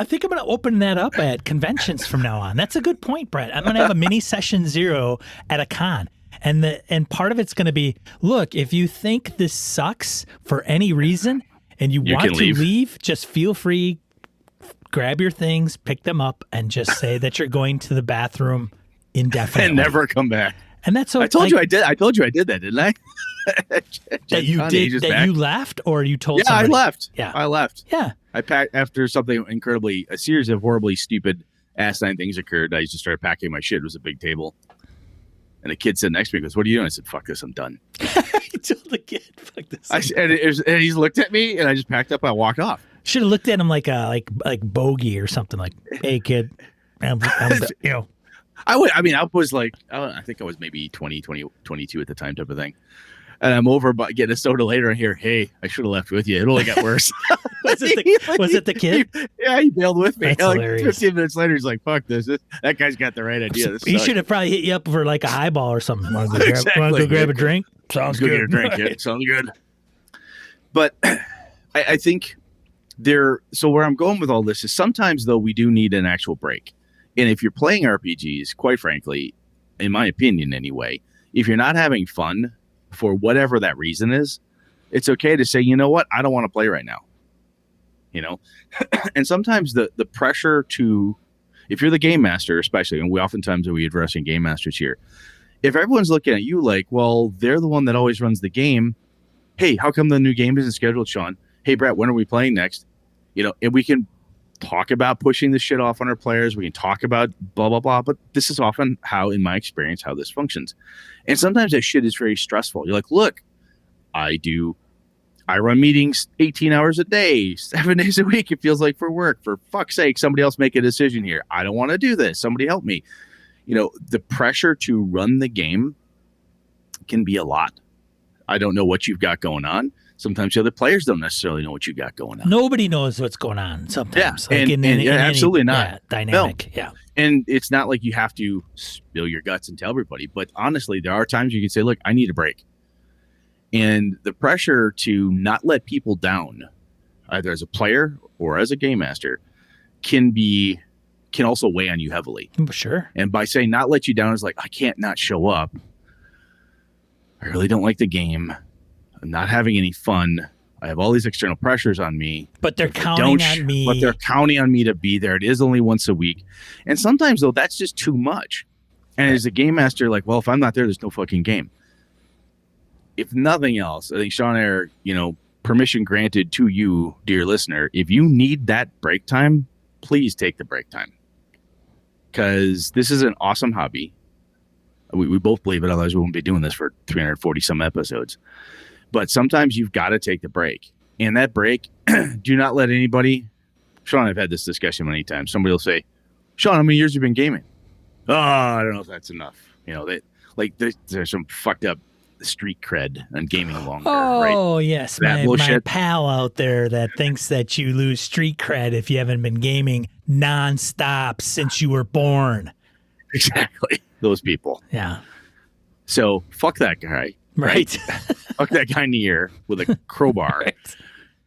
think I'm gonna open that up at conventions from now on. That's a good point, Brett. I'm gonna have a mini session 0 at a con. And part of it's gonna be, look, if you think this sucks for any reason and you want to leave, just feel free, grab your things, pick them up, and just say that you're going to the bathroom indefinitely. And never come back. And that's so I told you I did. I told you I did that, didn't I? That you did. That you left, or you told somebody? I left. Yeah, I left. Yeah, I packed after something a series of horribly stupid asinine things occurred. I just started packing my shit. It was a big table, And the kid sitting next to me goes, "What are you doing?" I said, "Fuck this, I'm done." I told the kid, "Fuck this." And he's looked at me, and I just packed up and I walked off. Should have looked at him like bogey or something. Like, "Hey, kid, I'm you know." I was like, I think I was maybe 20, 22 at the time, type of thing. And I'm over but getting a soda later and hear, "Hey, I should have left with you. It only got worse." Was it the kid? Yeah, he bailed with me. That's Like hilarious. 15 minutes later, he's like, "Fuck this. That guy's got the right idea." He should have probably hit you up for like a highball or something. Want to go grab a drink? Sounds Go good. get a drink. Yeah, sounds good. But I think so where I'm going with all this is sometimes, though, we do need an actual break. And if you're playing RPGs, quite frankly, in my opinion anyway, if you're not having fun for whatever that reason is, it's okay to say, "You know what? I don't want to play right now." You know? And sometimes the pressure to, if you're the game master, especially, and oftentimes we addressing game masters here, if everyone's looking at you like, well, they're the one that always runs the game. Hey, how come the new game isn't scheduled, Sean? Hey, Brett, when are we playing next? You know, and we can talk about pushing this shit off on our players. We can talk about blah, blah, blah. But this is often how, in my experience, how this functions. And sometimes that shit is very stressful. You're like, look, I run meetings 18 hours a day, 7 days a week. It feels like for work. For fuck's sake, somebody else make a decision here. I don't want to do this. Somebody help me. You know, the pressure to run the game can be a lot. I don't know what you've got going on. Sometimes the other players don't necessarily know what you got going on. Nobody knows what's going on sometimes. Yeah, absolutely not. Dynamic. No. Yeah. And it's not like you have to spill your guts and tell everybody. But honestly, there are times you can say, "Look, I need a break." And the pressure to not let people down, either as a player or as a game master, can also weigh on you heavily. Sure. And by saying not let you down is like, I can't not show up. I really don't like the game. I'm not having any fun. I have all these external pressures on me. But they're counting on me. But they're counting on me to be there. It is only once a week. And sometimes, though, that's just too much. And as a game master, like, well, if I'm not there, there's no fucking game. If nothing else, I think Sean Air, permission granted to you, dear listener. If you need that break time, please take the break time. Because this is an awesome hobby. We both believe it, otherwise we wouldn't be doing this for 340 some episodes. But sometimes you've got to take the break. And that break, do not let anybody... Sean, I've had this discussion many times. Somebody will say, "Sean, how many years have you been gaming?" "Oh, I don't know if that's enough." There's some fucked up street cred on gaming longer. Oh, right? yes. That My pal out there that thinks that you lose street cred if you haven't been gaming nonstop since you were born. Exactly. Those people. Yeah. So fuck that guy. Right. Fuck that guy in the ear with a crowbar. Right.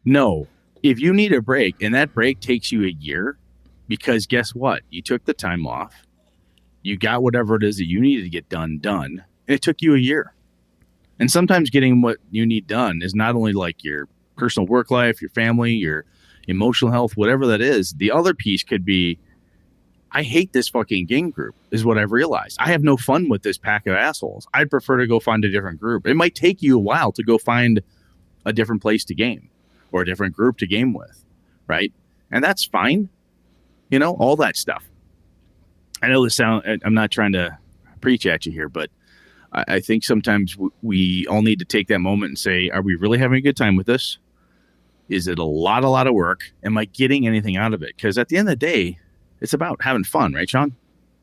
No. If you need a break, and that break takes you a year, because guess what? You took the time off. You got whatever it is that you needed to get done. And it took you a year. And sometimes getting what you need done is not only like your personal work life, your family, your emotional health, whatever that is. The other piece could be, I hate this fucking game group, is what I've realized. I have no fun with this pack of assholes. I'd prefer to go find a different group. It might take you a while to go find a different place to game or a different group to game with, right? And that's fine. All that stuff. I know I'm not trying to preach at you here, but I think sometimes we all need to take that moment and say, are we really having a good time with this? Is it a lot of work? Am I getting anything out of it? Because at the end of the day, it's about having fun, right, Sean?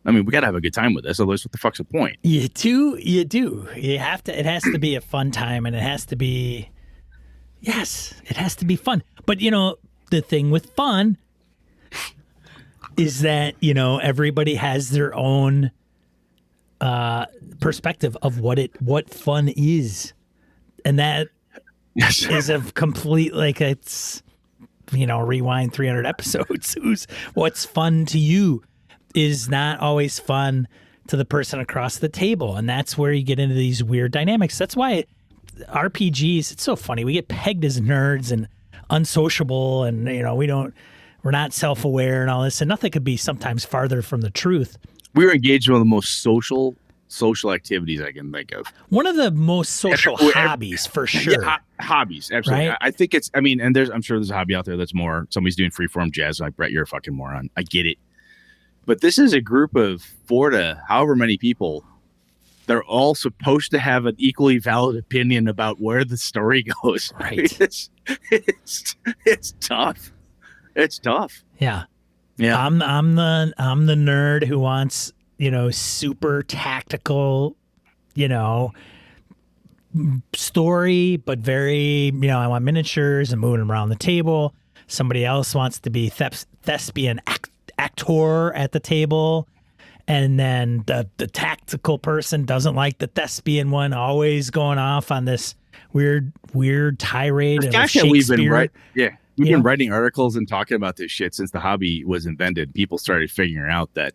I mean, we got to have a good time with this. Otherwise, what the fuck's the point? You do. You have to. It has to be a fun time, and it has to be. Yes, it has to be fun. But the thing with fun is that everybody has their own perspective of what fun is, and that is a complete it's. Rewind 300 episodes. What's fun to you is not always fun to the person across the table. And that's where you get into these weird dynamics. That's why RPGs, it's so funny. We get pegged as nerds and unsociable and, we're not self-aware and all this. And nothing could be sometimes farther from the truth. We were engaged in one of the most social activities I can think of. One of the most social hobbies, for sure. Yeah, hobbies, absolutely. Right? I think and I'm sure there's a hobby out there that's more, somebody's doing freeform jazz, like, Brett, you're a fucking moron. I get it. But this is a group of 4 to however many people they're all supposed to have an equally valid opinion about where the story goes. Right. It's tough. It's tough. Yeah. Yeah. I'm the nerd who wants, super tactical, story, but very, I want miniatures and moving around the table. Somebody else wants to be thespian actor at the table. And then the tactical person doesn't like the thespian one, always going off on this weird tirade of Shakespeare. We've been writing articles and talking about this shit since the hobby was invented. People started figuring out that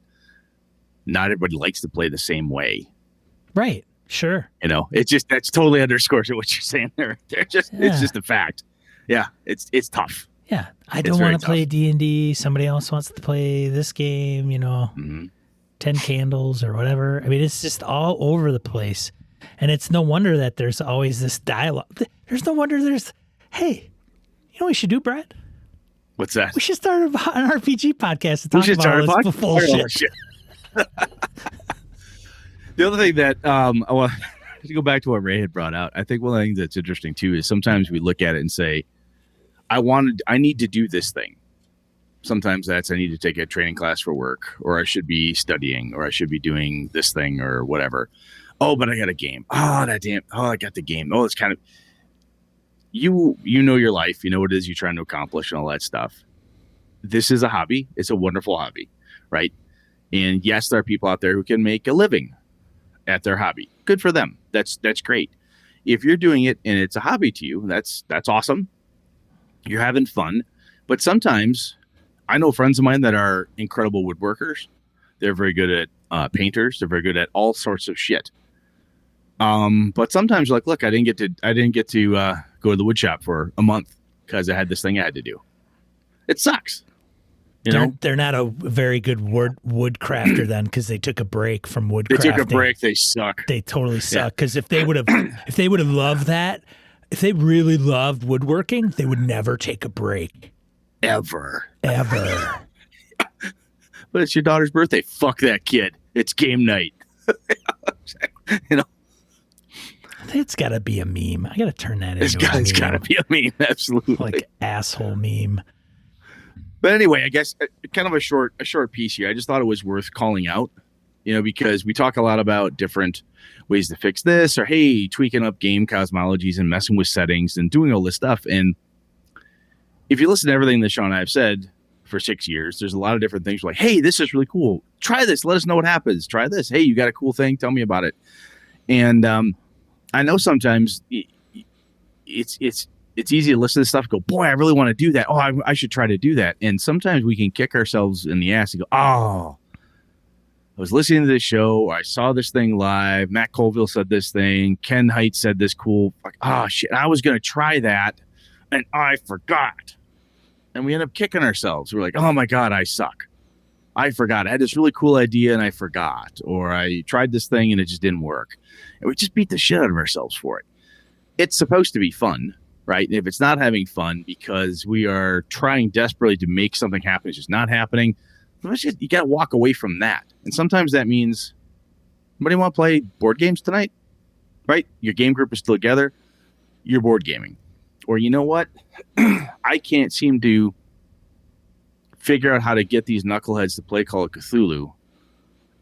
not everybody likes to play the same way. Right. Sure. That's totally underscores what you're saying there. It's just a fact. Yeah. It's tough. Yeah. I don't want to play D&D. Somebody else wants to play this game, 10 Candles or whatever. I mean, it's just all over the place. And it's no wonder that there's always this dialogue. There's no wonder hey, you know what we should do, Brad? What's that? We should start an RPG podcast to talk about all this bullshit. The other thing that I want to go back to what Ray had brought out. I think one of the things that's interesting too is sometimes we look at it and say, I need to do this thing. Sometimes that's I need to take a training class for work, or I should be studying, or I should be doing this thing or whatever. Oh, but I got a game. Oh, I got the game. Oh, it's kind of you know your life. You know what it is you're trying to accomplish and all that stuff. This is a hobby. It's a wonderful hobby, right? And yes, there are people out there who can make a living at their hobby. Good for them. That's great. If you're doing it and it's a hobby to you, that's awesome. You're having fun. But sometimes I know friends of mine that are incredible woodworkers. They're very good at painters. They're very good at all sorts of shit. But sometimes you're like, look, I didn't get to go to the wood shop for a month because I had this thing I had to do. It sucks. They're not a very good wood crafter then, because they took a break from wood crafting. They took a break. They suck. They totally suck. Because if they would have loved that, if they really loved woodworking, they would never take a break. Ever. But it's your daughter's birthday. Fuck that kid. It's game night. It's got to be a meme. I got to turn that into It's got to be a meme. Absolutely. Like asshole meme. But anyway, I guess kind of a short piece here. I just thought it was worth calling out, because we talk a lot about different ways to fix this, or hey, tweaking up game cosmologies and messing with settings and doing all this stuff. And if you listen to everything that Sean and I have said for 6 years, there's a lot of different things like, hey, this is really cool. Try this. Let us know what happens. Try this. Hey, you got a cool thing. Tell me about it. And I know sometimes it's easy to listen to stuff and go, boy, I really want to do that. Oh, I should try to do that. And sometimes we can kick ourselves in the ass and go, oh, I was listening to this show, or I saw this thing live. Matt Colville said this thing. Ken Hite said this cool. Oh, shit, I was going to try that, and I forgot. And we end up kicking ourselves. We're like, oh, my God, I suck. I forgot. I had this really cool idea, and I forgot. Or I tried this thing, and it just didn't work. And we just beat the shit out of ourselves for it. It's supposed to be fun. Right? And if it's not having fun because we are trying desperately to make something happen, it's just not happening, you got to walk away from that. And sometimes that means, anybody want to play board games tonight? Right? Your game group is still together. You're board gaming. Or you know what? I can't seem to figure out how to get these knuckleheads to play Call of Cthulhu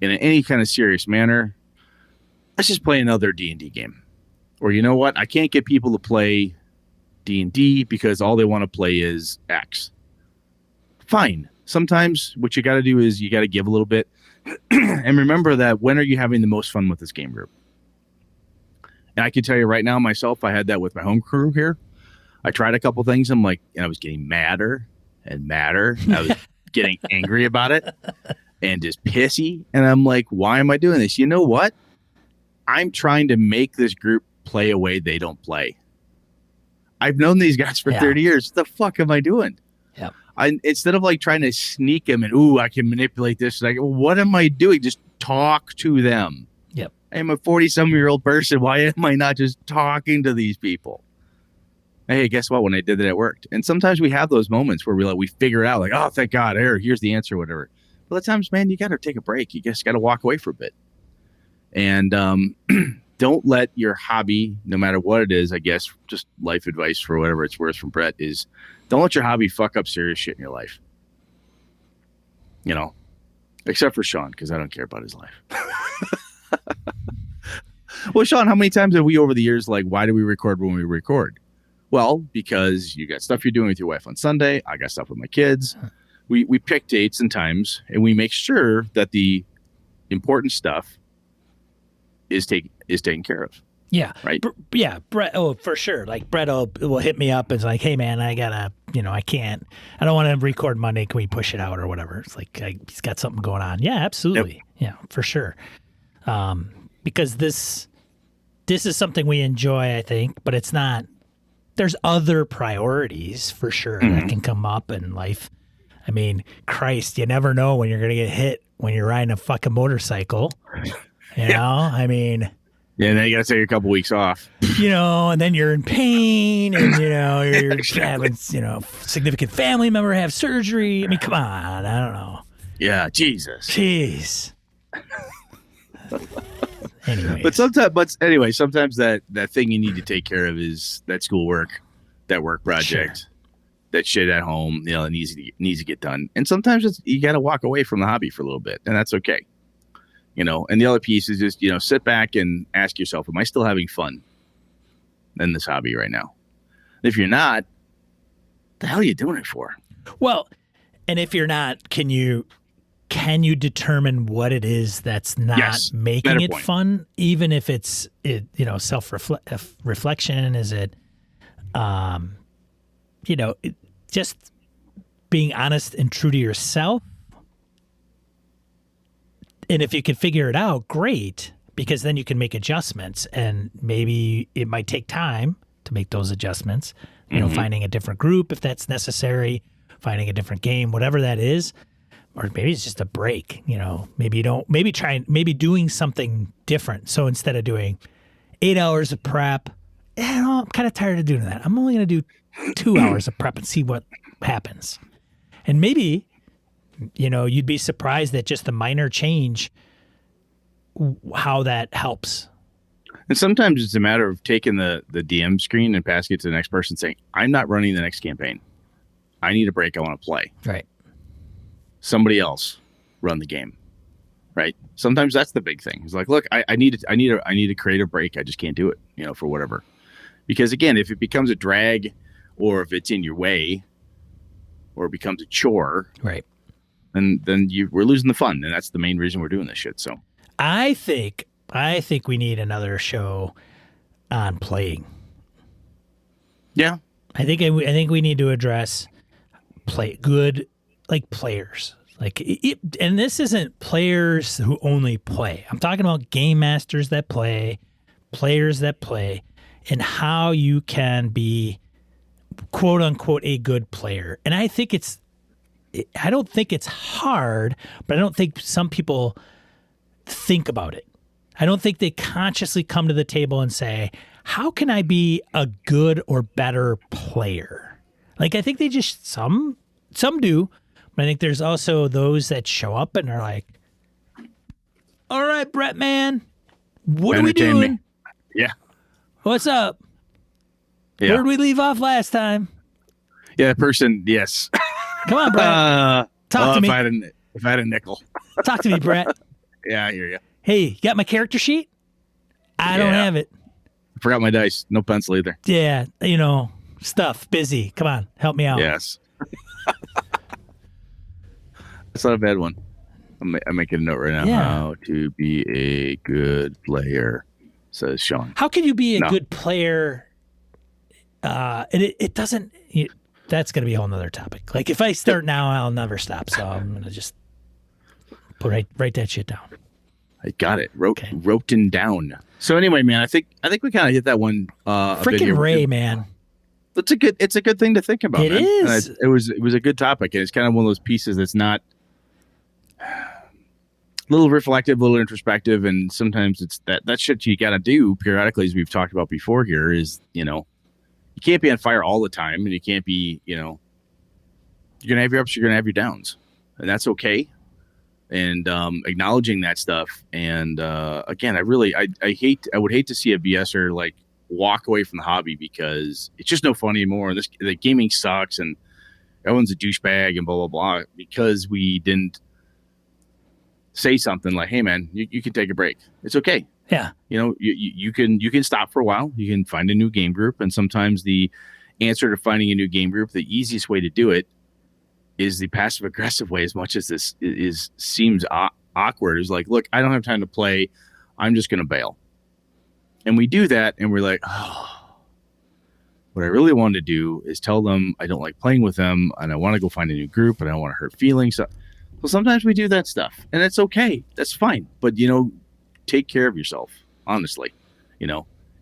in any kind of serious manner. Let's just play another D&D game. Or you know what? I can't get people to play D&D because all they want to play is X. Fine. Sometimes what you got to do is you got to give a little bit. And remember that when are you having the most fun with this game group? And I can tell you right now myself, I had that with my home crew here. I tried a couple things. And I was getting madder and madder. I was getting angry about it and just pissy. And I'm like, why am I doing this? You know what? I'm trying to make this group play a way they don't play. I've known these guys for 30 years. What the fuck am I doing? Yeah. Instead of trying to sneak them and, I can manipulate this. What am I doing? Just talk to them. Yep. I'm a 40-some-year-old person. Why am I not just talking to these people? Hey, guess what? When I did that, it worked. And sometimes we have those moments where we figure it out. Oh, thank God. Here's the answer, whatever. But at times, man, you got to take a break. You just got to walk away for a bit. And don't let your hobby, no matter what it is, I guess, just life advice for whatever it's worth from Brett is don't let your hobby fuck up serious shit in your life. Except for Sean, because I don't care about his life. Well, Sean, how many times have we over the years, why do we record when we record? Well, because you got stuff you're doing with your wife on Sunday. I got stuff with my kids. We pick dates and times, and we make sure that the important stuff is taken care of. Yeah. Right. Yeah. Brett. Oh, for sure. Like Brett will hit me up and it's like, hey man, I gotta, I don't want to record Monday. Can we push it out or whatever? It's like, he's got something going on. Yeah, absolutely. Yep. Yeah, for sure. Because this is something we enjoy, I think, but it's not, there's other priorities for sure that can come up in life. I mean, Christ, you never know when you're going to get hit when you're riding a fucking motorcycle. I mean, yeah, and then you got to take a couple weeks off. And then you're in pain and, you're Exactly. having, significant family member have surgery. I mean, come on. I don't know. Yeah, Jesus. Jeez. Anyways. Sometimes that thing you need to take care of is that schoolwork, that work project, that shit at home, it needs to get done. And sometimes you got to walk away from the hobby for a little bit, and that's okay. And the other piece is just, sit back and ask yourself, am I still having fun in this hobby right now? If you're not, the hell are you doing it for? Well, and if you're not, can you determine what it is that's not making it fun, even if it's self-reflection? Is it, just being honest and true to yourself? And if you can figure it out, great, because then you can make adjustments, and maybe it might take time to make those adjustments. Finding a different group if that's necessary, finding a different game, whatever that is. Or maybe it's just a break, maybe doing something different. So instead of doing 8 hours of prep, I'm kind of tired of doing that. I'm only going to do 2 hours of prep and see what happens. And maybe, you'd be surprised that just a minor change, how that helps. And sometimes it's a matter of taking the DM screen and passing it to the next person saying, I'm not running the next campaign. I need a break. I want to play. Right. Somebody else run the game, right? Sometimes that's the big thing. It's like, look, I need a creative break. I just can't do it, for whatever. Because again, if it becomes a drag, or if it's in your way, or it becomes a chore, right? Then we're losing the fun, and that's the main reason we're doing this shit. So, I think we need another show on playing. Yeah, I think we need to address players. And this isn't players who only play. I'm talking about game masters that play, players that play, and how you can be, quote unquote, a good player. And I don't think it's hard, but I don't think some people think about it. I don't think they consciously come to the table and say, how can I be a good or better player? I think they just, some do, but I think there's also those that show up and are like, all right, Brett, man, what are we doing? Me. Yeah. What's up? Yeah. Where'd we leave off last time? Yeah, that person, yes. Come on, Brett. Talk to me. If I had a nickel. Talk to me, Brett. Yeah, I hear you. Hey, you got my character sheet? I don't have it. I forgot my dice. No pencil either. Yeah, stuff, busy. Come on, help me out. Yes. That's not a bad one. I'm making a note right now. Yeah. How to be a good player, says Sean. How can you be a good player? And it doesn't. That's going to be a whole nother topic. Like if I start now, I'll never stop. So I'm going to just write that shit down. I got it. Wrote down. So anyway, man, I think we kind of hit that one. Freaking Ray, man. It's a good thing to think about. It man. is. It was a good topic, and it's kind of one of those pieces that's not a little reflective, a little introspective, and sometimes it's that shit you got to do periodically, as we've talked about before. Here is you can't be on fire all the time, and you can't be you're gonna have your ups, you're gonna have your downs, and that's okay. and acknowledging that stuff. And again, I would hate to see a BSer like walk away from the hobby because it's just no fun anymore. The gaming sucks and everyone's a douchebag and blah blah blah because we didn't say something like, "Hey man, you can take a break. It's okay." Yeah. You can stop for a while. You can find a new game group, and sometimes the answer to finding a new game group, the easiest way to do it, is the passive aggressive way. As much as this seems awkward, is like, look, I don't have time to play. I'm just going to bail. And we do that, and we're like, oh, what I really want to do is tell them I don't like playing with them, and I want to go find a new group, and I don't want to hurt feelings. So sometimes we do that stuff, and it's okay. That's fine. But take care of yourself, honestly.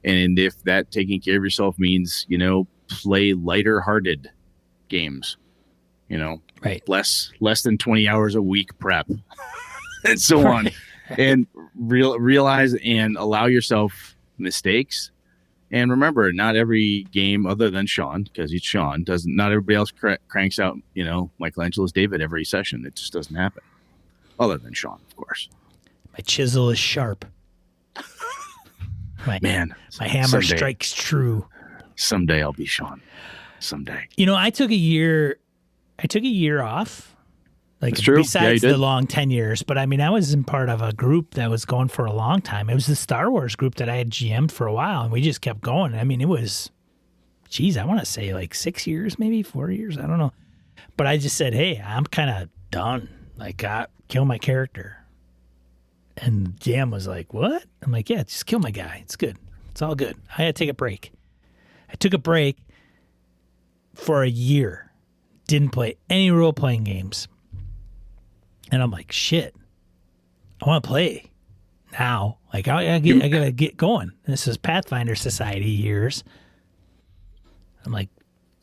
And if that taking care of yourself means play lighter hearted games, right, less than 20 hours a week prep and so on, and realize and allow yourself mistakes. And remember, not every game other than Sean, because he's Sean, not everybody else cranks out Michelangelo's David every session. It just doesn't happen, other than Sean, of course. My chisel is sharp. My hammer someday, strikes true. Someday I'll be Sean. Someday. I took a year off. Like, That's true. Besides Yeah, the long 10 years, but I was in part of a group that was going for a long time. It was the Star Wars group that I had GM'd for a while, and we just kept going. It was, I want to say like 6 years, maybe 4 years. I don't know. But I just said, hey, I'm kind of done. Like, kill my character. And Jam was like, what? I'm like, yeah, just kill my guy. It's good. It's all good. I had to take a break. I took a break for a year. Didn't play any role-playing games. And I'm like, shit, I want to play now. Like, I gotta get going. This is Pathfinder Society years. I'm like,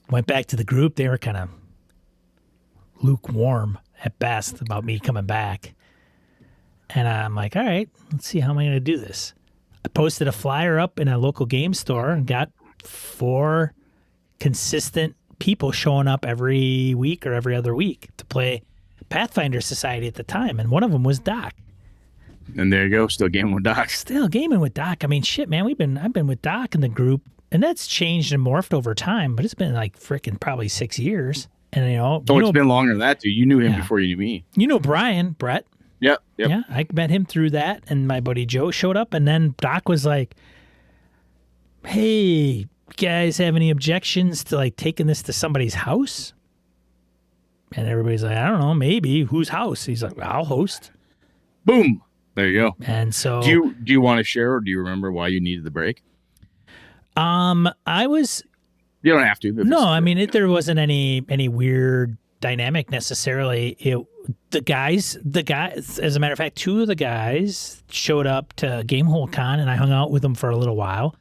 went back to the group. They were kind of lukewarm at best about me coming back. And I'm like, all right, let's see, how am I going to do this? I posted a flyer up in a local game store and got 4 consistent people showing up every week or every other week to play Pathfinder Society at the time. And one of them was Doc. And there you go, still gaming with Doc. Still gaming with Doc. Shit, man, I've been with Doc in the group, and that's changed and morphed over time, but it's been like freaking probably 6 years. And it's been longer than that, dude. You knew him before you knew me. Brett. Yep. Yeah, I met him through that, and my buddy Joe showed up, and then Doc was like, hey, guys have any objections to like taking this to somebody's house? And everybody's like, I don't know, maybe. Whose house? He's like, I'll host. Boom. There you go. And so do you want to share, or do you remember why you needed the break? I was. You don't have to. No, there wasn't any weird dynamic necessarily. The guys, as a matter of fact, 2 of the guys showed up to Gamehole Con, and I hung out with them for a little while.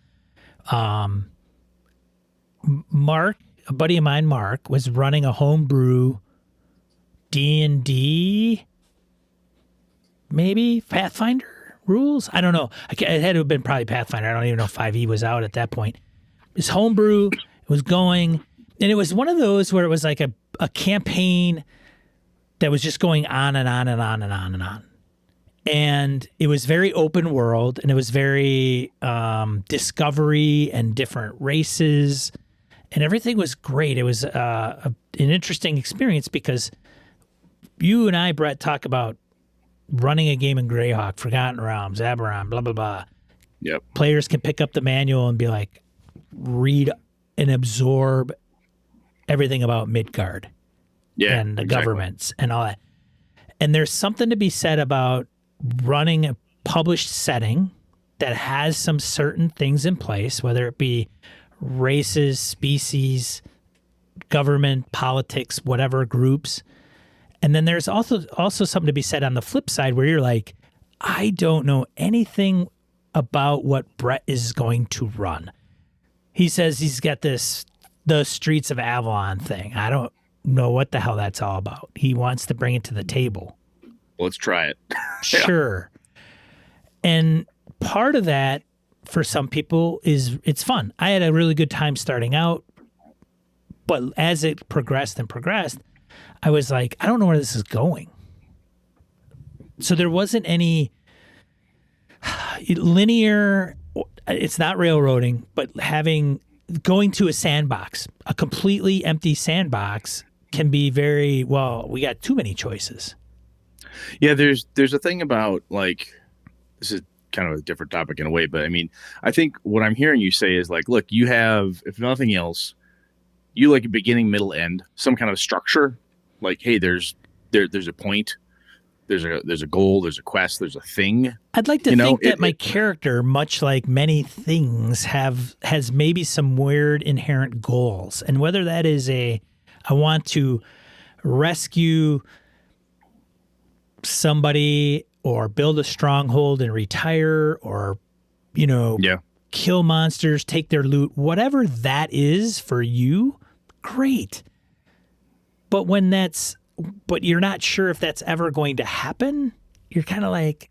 Mark, a buddy of mine, Mark, was running a homebrew D&D, maybe Pathfinder rules. I don't know. It had to have been probably Pathfinder. I don't even know if 5e was out at that point. His homebrew was going, and it was one of those where it was like a campaign that was just going on and on and on and on and on. And it was very open world, and it was very discovery and different races, and everything was great. It was an interesting experience because you and I, Brett, talk about running a game in Greyhawk, Forgotten Realms, Aberon, blah, blah, blah. Yep. Players can pick up the manual and be like, read and absorb everything about Midgard. Yeah, and the governments and all that. And there's something to be said about running a published setting that has some certain things in place, whether it be races, species, government, politics, whatever groups. And then there's also something to be said on the flip side where you're like, I don't know anything about what Brett is going to run. He says he's got the Streets of Avalon thing. I don't know what the hell that's all about. He wants to bring it to the table. Well, let's try it. Sure. And part of that for some people is it's fun. I had a really good time starting out, but as it progressed, I was like, I don't know where this is going. So there wasn't any linear. It's not railroading, but going to a sandbox, a completely empty sandbox, can be very well. We got too many choices. Yeah, there's a thing about like, this is kind of a different topic in a way, but I mean, I think what I'm hearing you say is like, look, you have, if nothing else, you like a beginning, middle, end, some kind of structure. Like, hey, there's a point, there's a goal, there's a quest, there's a thing. I'd like to think that my character, much like many things, has maybe some weird inherent goals, and whether that is I want to rescue somebody or build a stronghold and retire, or kill monsters, take their loot, whatever that is for you, great. But but you're not sure if that's ever going to happen, you're kind of like,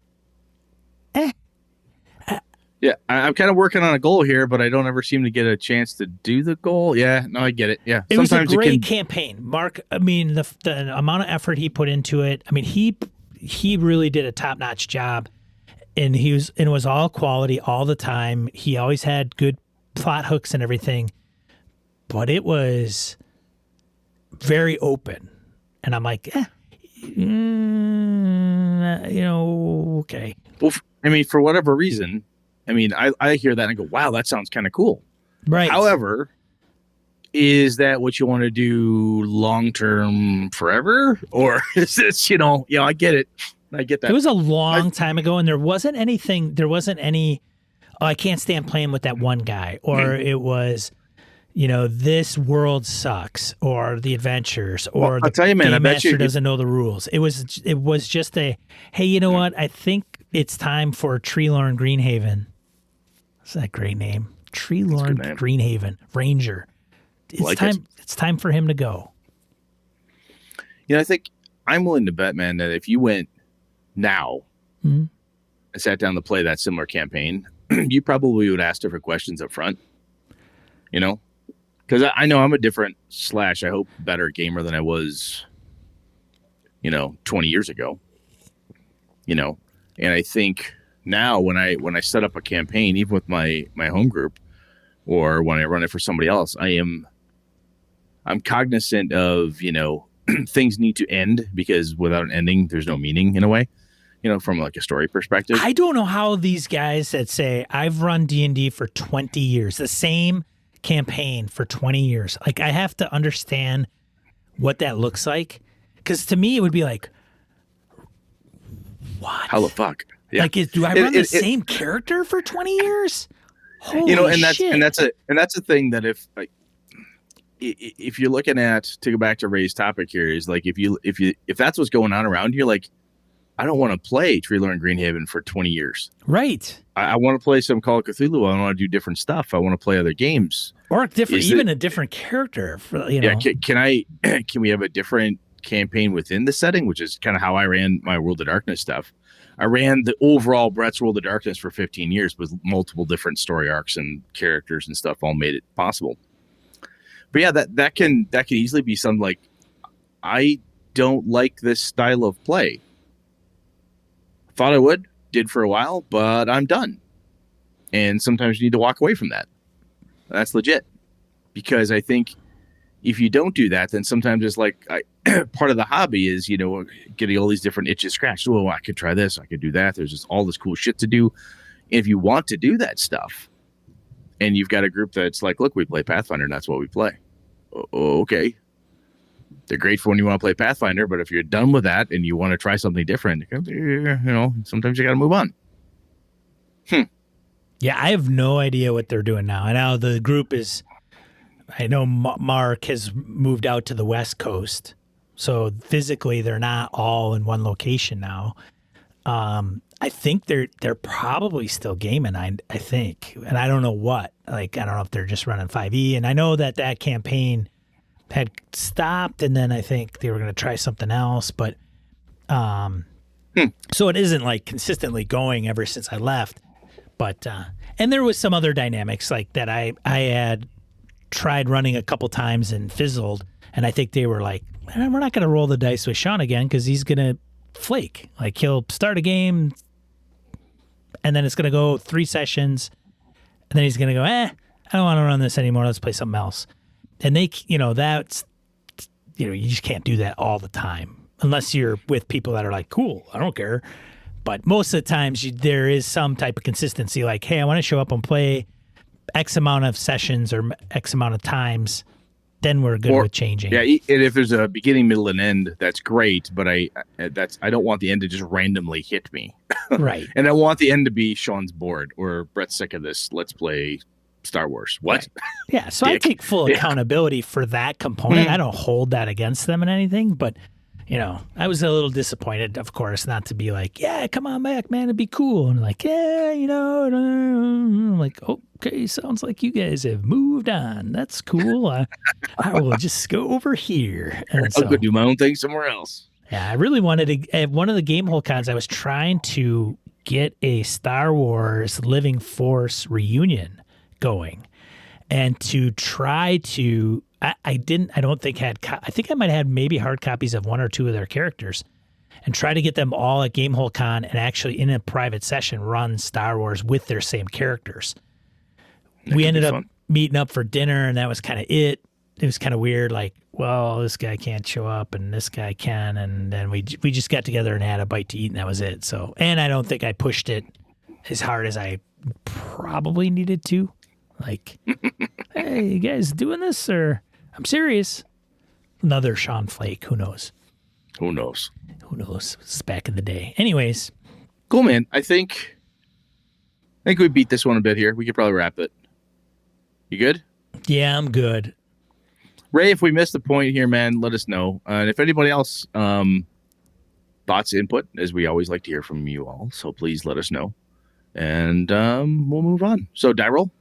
Yeah, I'm kind of working on a goal here, but I don't ever seem to get a chance to do the goal. Yeah, no, I get it. Yeah, it was a great campaign, Mark. I mean, the amount of effort he put into it. I mean, he really did a top-notch job, and it was all quality all the time. He always had good plot hooks and everything, but it was very open. And I'm like, okay. Well, I mean, for whatever reason, I mean, I hear that and I go, wow, that sounds kind of cool. Right. However, is that what you want to do long-term forever? Or is this, I get it. I get that. It was a long time ago, and there wasn't any, I can't stand playing with that one guy. Or it was, this world sucks, or the adventures, or the game master doesn't know the rules. It was just hey, you know what? I think it's time for Treelorn Greenhaven. That's a great name. Treelorn Greenhaven Ranger. It's time for him to go. I think I'm willing to bet, man, that if you went now and sat down to play that similar campaign, you probably would ask different questions up front. Because I know I'm a different / I hope better gamer than I was, 20 years ago. And I think now when I set up a campaign, even with my home group, or when I run it for somebody else, I'm cognizant of, things need to end, because without an ending, there's no meaning in a way, from like a story perspective. I don't know how these guys that say, I've run D&D for 20 years, the same campaign for 20 years. Like, I have to understand what that looks like. Because to me, it would be like, what? How the fuck? Yeah. Like, do I run the same character for 20 years? Holy shit. and that's a thing that if you're looking at, to go back to Ray's topic here, is like, if that's what's going on around you, like, I don't want to play Treelorn Greenhaven for 20 years. Right. I want to play some Call of Cthulhu. I want to do different stuff. I want to play other games. Or a different character. Yeah. Can we have a different campaign within the setting, which is kind of how I ran my World of Darkness stuff. I ran the overall Brett's World of Darkness for 15 years with multiple different story arcs and characters and stuff, all made it possible. But yeah, that can easily be something like, I don't like this style of play. Thought I did for a while, but I'm done. And sometimes you need to walk away from that. That's legit. Because I think if you don't do that, then sometimes it's like, part of the hobby is, getting all these different itches scratched. Oh, I could try this. I could do that. There's just all this cool shit to do. And if you want to do that stuff, and you've got a group that's like, look, we play Pathfinder and that's what we play. Okay. They're great for when you want to play Pathfinder, but if you're done with that and you want to try something different, sometimes you got to move on. Yeah, I have no idea what they're doing now. And now the group I know Mark has moved out to the West Coast, so physically they're not all in one location now. I think they're probably still gaming. I think, and I don't know what. Like, I don't know if they're just running 5e. And I know that campaign had stopped, and then I think they were going to try something else. But so it isn't like consistently going ever since I left. But and there was some other dynamics like that. I had tried running a couple times and fizzled, and I think they were like, we're not going to roll the dice with Sean again because he's going to flake. Like he'll start a game and then it's going to go 3 sessions and then he's going to go, I don't want to run this anymore. Let's play something else. And they, that's, you just can't do that all the time unless you're with people that are like, cool, I don't care. But most of the times there is some type of consistency like, hey, I want to show up and play X amount of sessions or X amount of times. Then we're good with changing. Yeah, and if there's a beginning, middle, and end, that's great. But I don't want the end to just randomly hit me. Right. And I want the end to be Sean's bored or Brett's sick of this. Let's play Star Wars. What? Right. Yeah. So I take full accountability for that component. I don't hold that against them in anything. But, I was a little disappointed, of course, not to be like, yeah, come on back, man. It'd be cool. And like, yeah, I'm like, okay, sounds like you guys have moved on. That's cool. I will just go over here. And I'll go do my own thing somewhere else. Yeah, I really wanted to. At one of the Gamehole cons, I was trying to get a Star Wars Living Force reunion going, and to try to. I don't think I think I might have had maybe hard copies of 1 or 2 of their characters, and try to get them all at Gamehole Con and actually in a private session run Star Wars with their same characters. We ended up meeting up for dinner, and that was kind of it. It was kind of weird, like, well, this guy can't show up and this guy can, and then we just got together and had a bite to eat, and that was it. So, and I don't think I pushed it as hard as I probably needed to. Like, hey, you guys doing this? Or I'm serious. Another Sean Flake. Who knows? Who knows? Who knows? It's back in the day. Anyways. Cool, man. I think we beat this one a bit here. We could probably wrap it. You good? Yeah, I'm good. Ray, if we missed the point here, man, let us know. And if anybody else thoughts, input, as we always like to hear from you all, so please let us know. And we'll move on. So, die roll?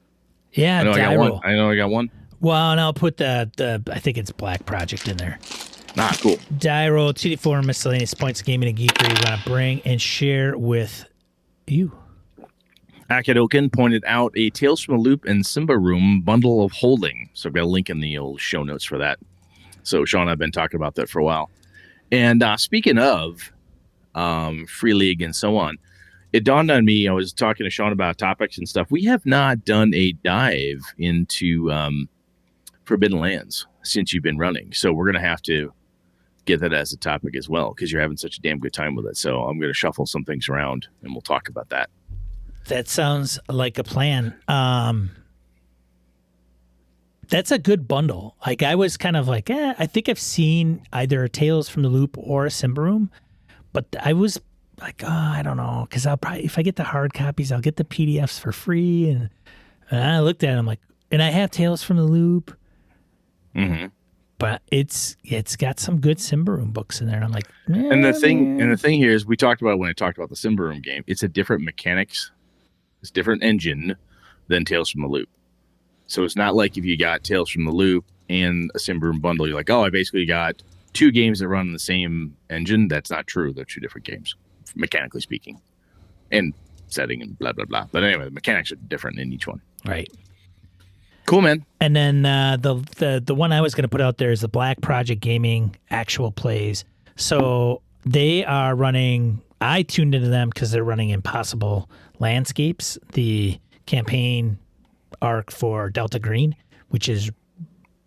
Yeah, die roll. I know I got one. Well, and I'll put the I think it's Black Project in there. Cool. Die roll, 2d4 miscellaneous points, gaming and geekery we want to bring and share with you. Akadoken pointed out a Tales from the Loop and Simba Room bundle of holding. So I've got a link in the old show notes for that. So Sean and I have been talking about that for a while. And speaking of Free League and so on, it dawned on me, I was talking to Sean about topics and stuff. We have not done a dive into Forbidden Lands since you've been running. So we're going to have to get that as a topic as well because you're having such a damn good time with it. So I'm going to shuffle some things around and we'll talk about that. That sounds like a plan. That's a good bundle. Like I was kind of like, I think I've seen either a Tales from the Loop or a Simba Room, but I was like, I don't know, because I'll probably, if I get the hard copies, I'll get the PDFs for free. And I looked at it, I'm like, and I have Tales from the Loop, but it's got some good Simba Room books in there. And I'm like, and the thing here is, we talked about when I talked about the Simba Room game, it's a different mechanics. It's a different engine than Tales from the Loop. So it's not like if you got Tales from the Loop and a Simba Room bundle, you're like, I basically got 2 games that run on the same engine. That's not true. They're 2 different games, mechanically speaking, and setting and blah, blah, blah. But anyway, the mechanics are different in each one. Right. Cool, man. And then the one I was going to put out there is the Black Project Gaming actual plays. So they are running, I tuned into them because they're running Impossible Landscapes, the campaign arc for Delta Green, which is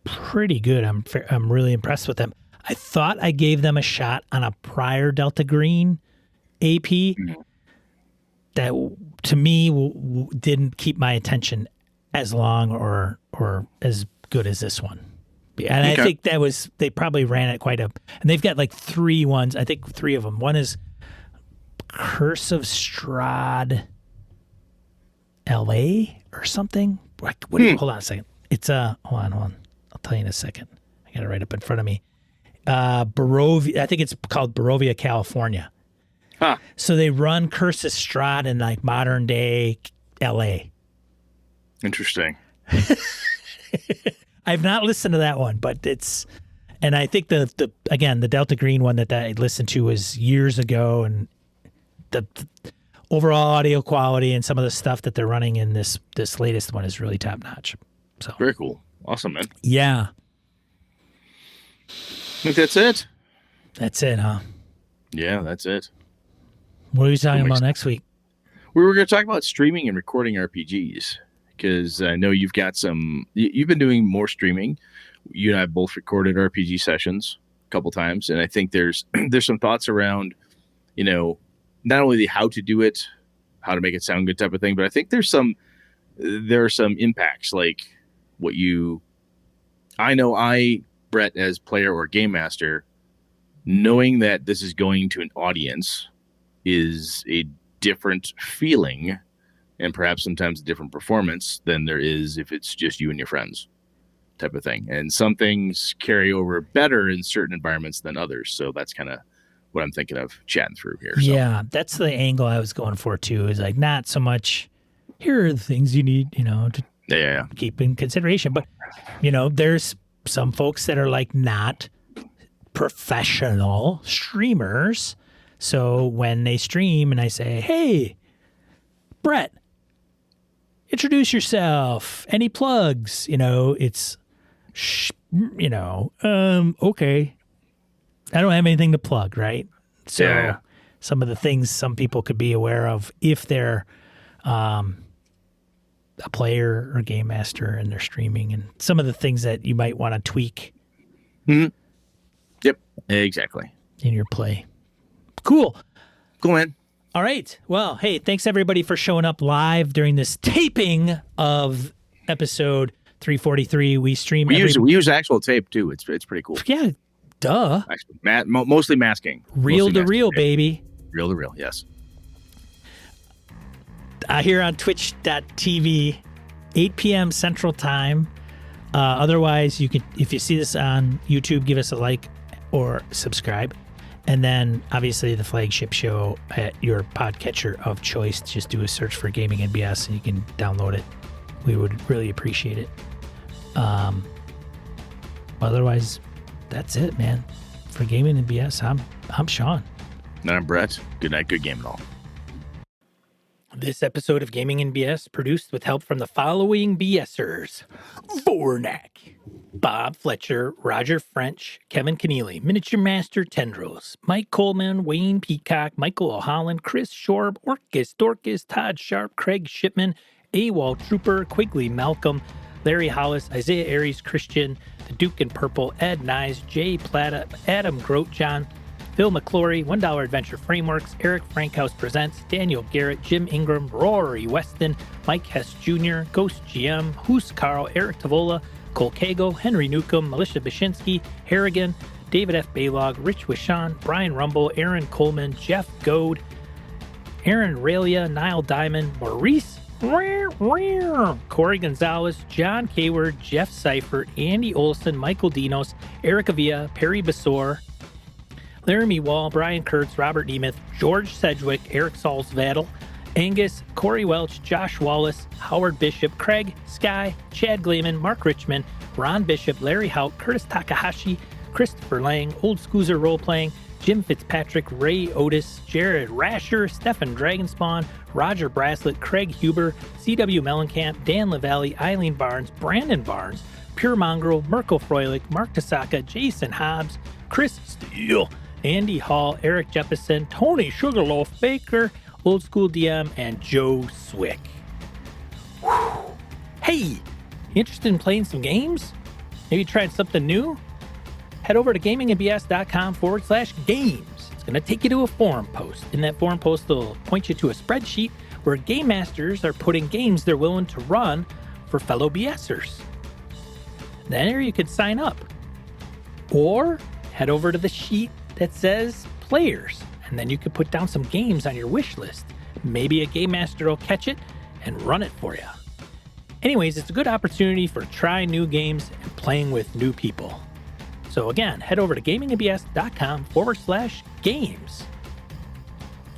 pretty good. I'm really impressed with them. I thought I gave them a shot on a prior Delta Green AP that to me didn't keep my attention as long or as good as this one. And I think that was, they probably ran it quite and they've got like 3 ones. I think 3 of them. One is Curse of Strahd LA or something. Hold on a second. It's hold on. I'll tell you in a second. I got it right up in front of me. Barovia, I think it's called Barovia, California. Huh. So they run Curse of Strahd in like modern day LA. Interesting. I've not listened to that one, but it's, and I think the Delta Green one that I listened to was years ago, and the overall audio quality and some of the stuff that they're running in this latest one is really top notch. So very cool. Awesome, man. Yeah. I think that's it. That's it, huh? Yeah, that's it. What are you talking about next week? We were going to talk about streaming and recording RPGs because I know you've got you've been doing more streaming. You and I have both recorded RPG sessions a couple times, and I think there's some thoughts around, not only the how to do it, how to make it sound good type of thing, but I think there are some impacts like Brett, as player or game master, knowing that this is going to an audience is a different feeling and perhaps sometimes a different performance than there is if it's just you and your friends type of thing. And some things carry over better in certain environments than others. So that's kind of what I'm thinking of chatting through here. So. Yeah, that's the angle I was going for too, is like not so much here are the things you need, to keep in consideration. But, there's some folks that are like not professional streamers. So when they stream and I say, hey, Brett, introduce yourself. Any plugs? It's, okay. I don't have anything to plug, right? So some of the things some people could be aware of if they're a player or game master and they're streaming, and some of the things that you might want to tweak. Mm-hmm. Yep, exactly. In your play. Cool. Go in. All right. Well, hey, thanks everybody for showing up live during this taping of episode 343. We stream. We use actual tape too. It's pretty cool. Yeah. Duh. Actually, mostly masking. Reel to reel, baby. Reel to reel. Yes. Here on twitch.tv, 8 p.m. Central Time. Otherwise, you can, if you see this on YouTube, give us a like or subscribe. And then, obviously, the flagship show at your podcatcher of choice. Just do a search for Gaming NBS and you can download it. We would really appreciate it. Otherwise, that's it, man. For Gaming NBS, I'm Sean. And I'm Brett. Good night, good game and all. This episode of Gaming NBS produced with help from the following BSers: Vornak, Bob Fletcher, Roger French, Kevin Keneally, Miniature Master Tendrils, Mike Coleman, Wayne Peacock, Michael O'Holland, Chris Shorb, Orcus Dorcas, Todd Sharp, Craig Shipman, AWOL Trooper, Quigley Malcolm, Larry Hollis, Isaiah Aries Christian, The Duke in Purple, Ed Nyes, Jay Plata, Adam Grotejohn, Phil McClory, $1 Adventure Frameworks, Eric Frankhouse Presents, Daniel Garrett, Jim Ingram, Rory Weston, Mike Hess Jr., Ghost GM, Hoos Carl, Eric Tavola, Cole Cago, Henry Newcomb, Militia Bashinsky, Harrigan, David F. Baylog, Rich Wishon, Brian Rumble, Aaron Coleman, Jeff Goad, Aaron Ralia, Niall Diamond, Maurice, Corey Gonzalez, John Kayward, Jeff Seifert, Andy Olson, Michael Dinos, Eric Avia, Perry Basor, Laramie Wall, Brian Kurtz, Robert Nemeth, George Sedgwick, Eric Salzvadel, Angus, Corey Welch, Josh Wallace, Howard Bishop, Craig, Sky, Chad Gleeman, Mark Richmond, Ron Bishop, Larry Hout, Curtis Takahashi, Christopher Lang, Old Scoozer Roleplaying, Jim Fitzpatrick, Ray Otis, Jared Rasher, Stefan Dragonspawn, Roger Braslett, Craig Huber, C.W. Mellencamp, Dan LaValle, Eileen Barnes, Brandon Barnes, Pure Mongrel, Mirko Froelich, Mark Tasaka, Jason Hobbs, Chris Steele, Andy Hall, Eric Jeppesen, Tony Sugarloaf Baker, Old School DM, and Joe Swick. Whew. Hey, interested in playing some games? Maybe trying something new? Head over to gamingnbs.com/games. It's going to take you to a forum post. In that forum post, they'll point you to a spreadsheet where game masters are putting games they're willing to run for fellow BSers. There you can sign up. Or head over to the sheet that says players, and then you can put down some games on your wish list. Maybe a game master will catch it and run it for you. Anyways, it's a good opportunity for trying new games and playing with new people. So again, head over to gamingnbs.com/games.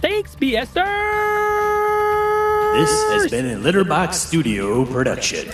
Thanks, BSers! This has been a Litterbox Studio production.